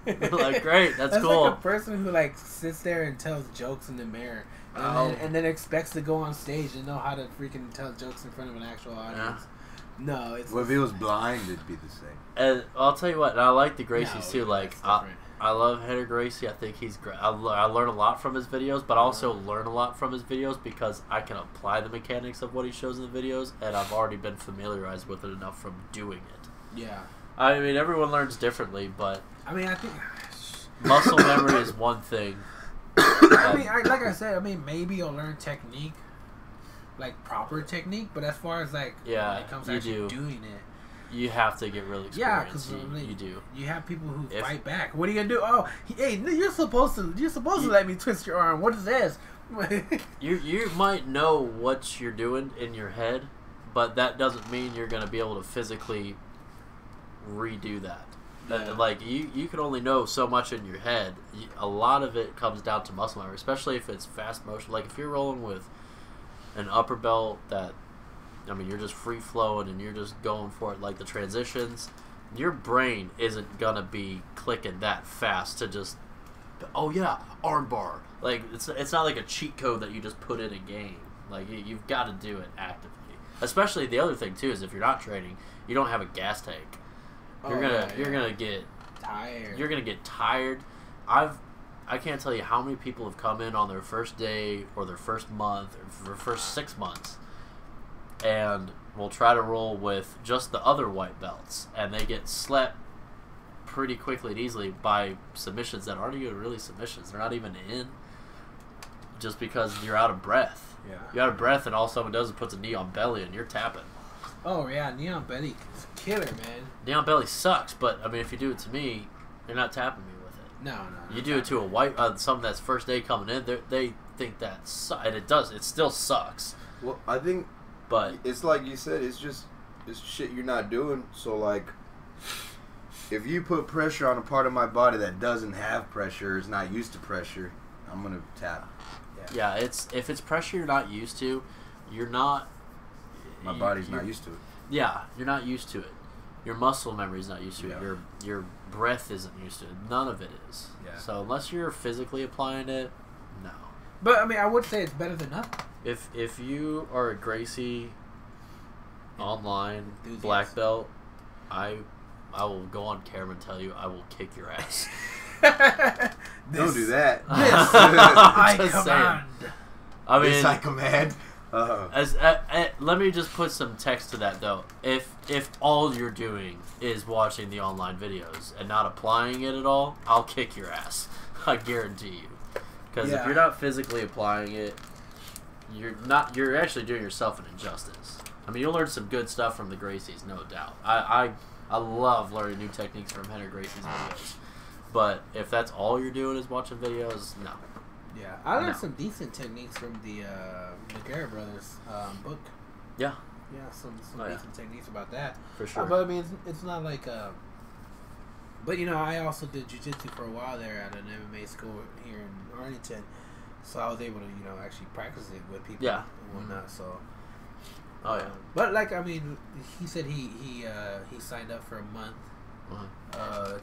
Like, great, that's cool. Like a person who like sits there and tells jokes in the mirror, and then expects to go on stage and know how to freaking tell jokes in front of an actual audience. Yeah. No, it's. Well, if he was blind, it'd be the same. And I'll tell you what, and I like the Gracies too. Like, I love Henry Gracie. I think he's great. I learn a lot from his videos, but I also learn a lot from his videos because I can apply the mechanics of what he shows in the videos, and I've already been familiarized with it enough from doing it. Yeah. I mean, everyone learns differently, but I mean, I think muscle memory is one thing. I mean, like I said, I mean, maybe you'll learn technique, like proper technique, but as far as like when it comes to actually doing it. You have to get really experienced. Yeah, because you do. You have people who fight back. What are you gonna do? Oh, hey, you're supposed to let me twist your arm. What is this? you might know what you're doing in your head, but that doesn't mean you're gonna be able to physically redo that. Yeah. Like you can only know so much in your head. A lot of it comes down to muscle memory, especially if it's fast motion. Like if you're rolling with an upper belt that. I mean, you're just free flowing and you're just going for it. Like the transitions, your brain isn't gonna be clicking that fast to just, oh yeah, arm bar. Like it's not like a cheat code that you just put in a game. Like you've got to do it actively. Especially the other thing too is if you're not training, you don't have a gas tank. You're gonna get tired. You're gonna get tired. I can't tell you how many people have come in on their first day or their first month or their first 6 months. And we'll try to roll with just the other white belts, and they get slept pretty quickly and easily by submissions that aren't even really submissions. They're not even in, just because you're out of breath. Yeah. You're out of breath, and all someone does is puts a knee on belly, and you're tapping. Oh yeah, knee on belly is a killer, man. Knee on belly sucks, but I mean, if you do it to me, you're not tapping me with it. No. You do it to a white, something that's first day coming in, they think that and it does. It still sucks. Well, I think. But it's like you said, it's shit you're not doing. So like, if you put pressure on a part of my body that doesn't have pressure, is not used to pressure, I'm gonna tap. Yeah, if it's pressure you're not used to, you're not. My body's not used to it. Yeah, you're not used to it. Your muscle memory's not used to it. Your breath isn't used to it. None of it is. Yeah. So unless you're physically applying it, no. But I mean, I would say it's better than nothing. If you are a Gracie online black belt, I will go on camera and tell you I will kick your ass. Don't do that. I command. I mean, I command. Let me just put some text to that though. If all you're doing is watching the online videos and not applying it at all, I'll kick your ass. I guarantee you. Because if you're not physically applying it, you're actually doing yourself an injustice. I mean, you'll learn some good stuff from the Gracies, no doubt. I love learning new techniques from Henry Gracie's videos. But if that's all you're doing is watching videos, no. Yeah, I learned some decent techniques from the McGarrett brothers book. Yeah. Yeah, some decent techniques about that. For sure. But I mean, it's not like but you know, I also did jiu-jitsu for a while there at an MMA school here in Arlington. So I was able to, actually practice it with people and whatnot. So, but like, I mean, he said he signed up for a month,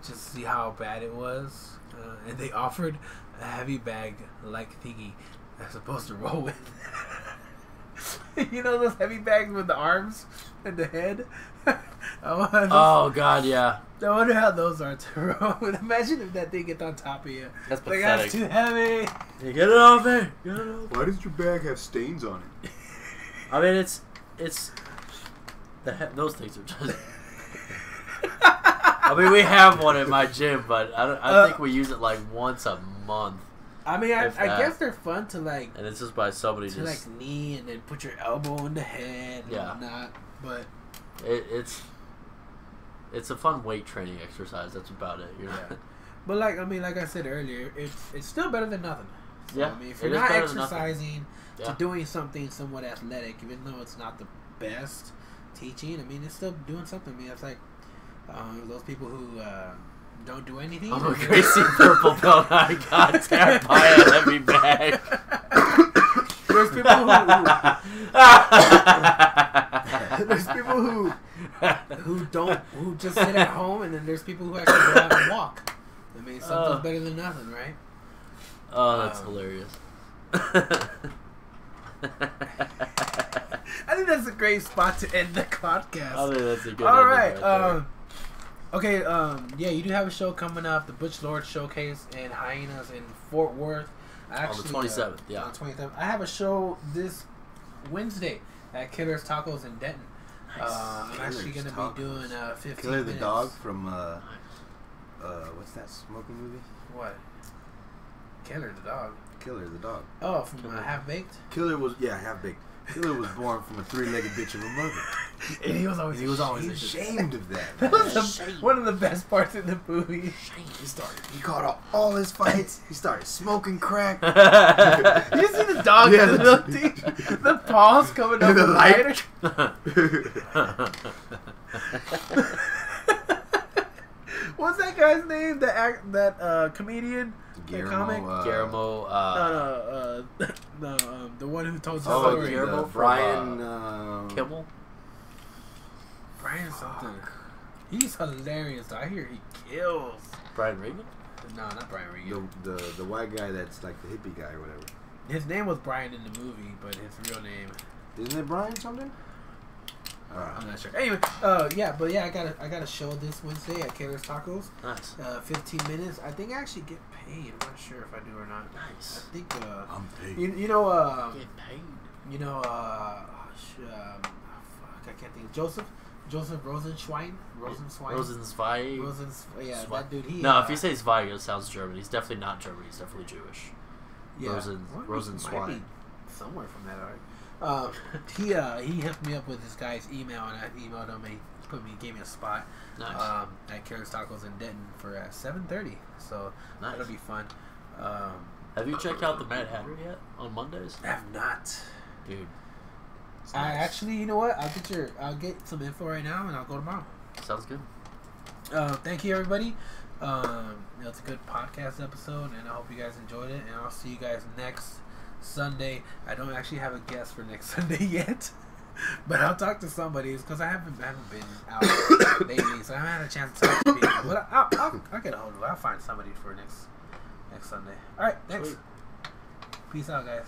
just to see how bad it was, and they offered a heavy bag like thingy that's supposed to roll with. You know those heavy bags with the arms and the head. Oh God, yeah. I wonder how those are to roll with. Imagine if that thing gets on top of you. That's pathetic. That's too heavy. You get it off there. Get it off. Why does your bag have stains on it? I mean, it's those things are just. I mean, we have one in my gym, but I think we use it like once a month. I mean, I guess they're fun to like. And it's just by somebody to like knee and then put your elbow in the head and whatnot. But it's a fun weight training exercise. That's about it. You know? Yeah. But like I said earlier, it's still better than nothing. So, yeah. I mean, if you're not exercising to doing something somewhat athletic, even though it's not the best teaching, I mean, it's still doing something. I mean, it's like those people who don't do anything. I'm a Gracie purple belt. I got tapped by a heavy bag. There's people who just sit at home, and then there's people who actually go out and walk. I mean, something's better than nothing, right? Oh, that's hilarious. I think that's a great spot to end the podcast. I think that's a good. All right. Okay. Yeah, you do have a show coming up, the Butch Lord Showcase in Hyenas in Fort Worth. Actually, on the 27th. Yeah. On the 27th. I have a show this Wednesday at Killer's Tacos in Denton. Nice. I'm actually going to be doing 15 Killer minutes. the dog from what's that smoking movie? What? Killer the dog. Killer the dog. Oh, from Half Baked. Killer was Half Baked. Killer was born from a three-legged bitch of a mother. And he was always ashamed of that. That was one of the best parts in the movie. He caught all his fights. He started smoking crack. You see the dog in the little thing? The paws coming up the lighter. What's that guy's name? That comedian? Guillermo. The one who told the story. Guillermo Brian Kimmel. Brian something. He's hilarious. I hear he kills. Brian Regan? No, not Brian Regan. The white guy that's like the hippie guy or whatever. His name was Brian in the movie, but his real name isn't it Brian something? I'm not sure. Anyway, I got a show this Wednesday at Killer's Tacos. Nice. 15 minutes. I think I actually get paid. I'm not sure if I do or not. Nice. I think I'm paid. You know Get paid. You know fuck, I can't think. Joseph Rosenzweig. Yeah, that dude. If you say Zweig, it sounds German. He's definitely not German. He's definitely Jewish. Yeah. Rosenzweig. Somewhere from that art. He hooked me up with this guy's email, and I emailed him. He gave me a spot at Killer's Tacos in Denton for 7:30. So that'll be fun. Have you checked out the Mad Hatter yet on Mondays? I have not, dude. I actually, you know what? I'll get some info right now, and I'll go tomorrow. Sounds good. Thank you, everybody. It's a good podcast episode, and I hope you guys enjoyed it. And I'll see you guys next Sunday. I don't actually have a guest for next Sunday yet, but I'll talk to somebody because I haven't been out lately, so I haven't had a chance to talk to people. But I'll get a hold of it. I'll find somebody for next Sunday. All right, thanks. Sweet. Peace out, guys.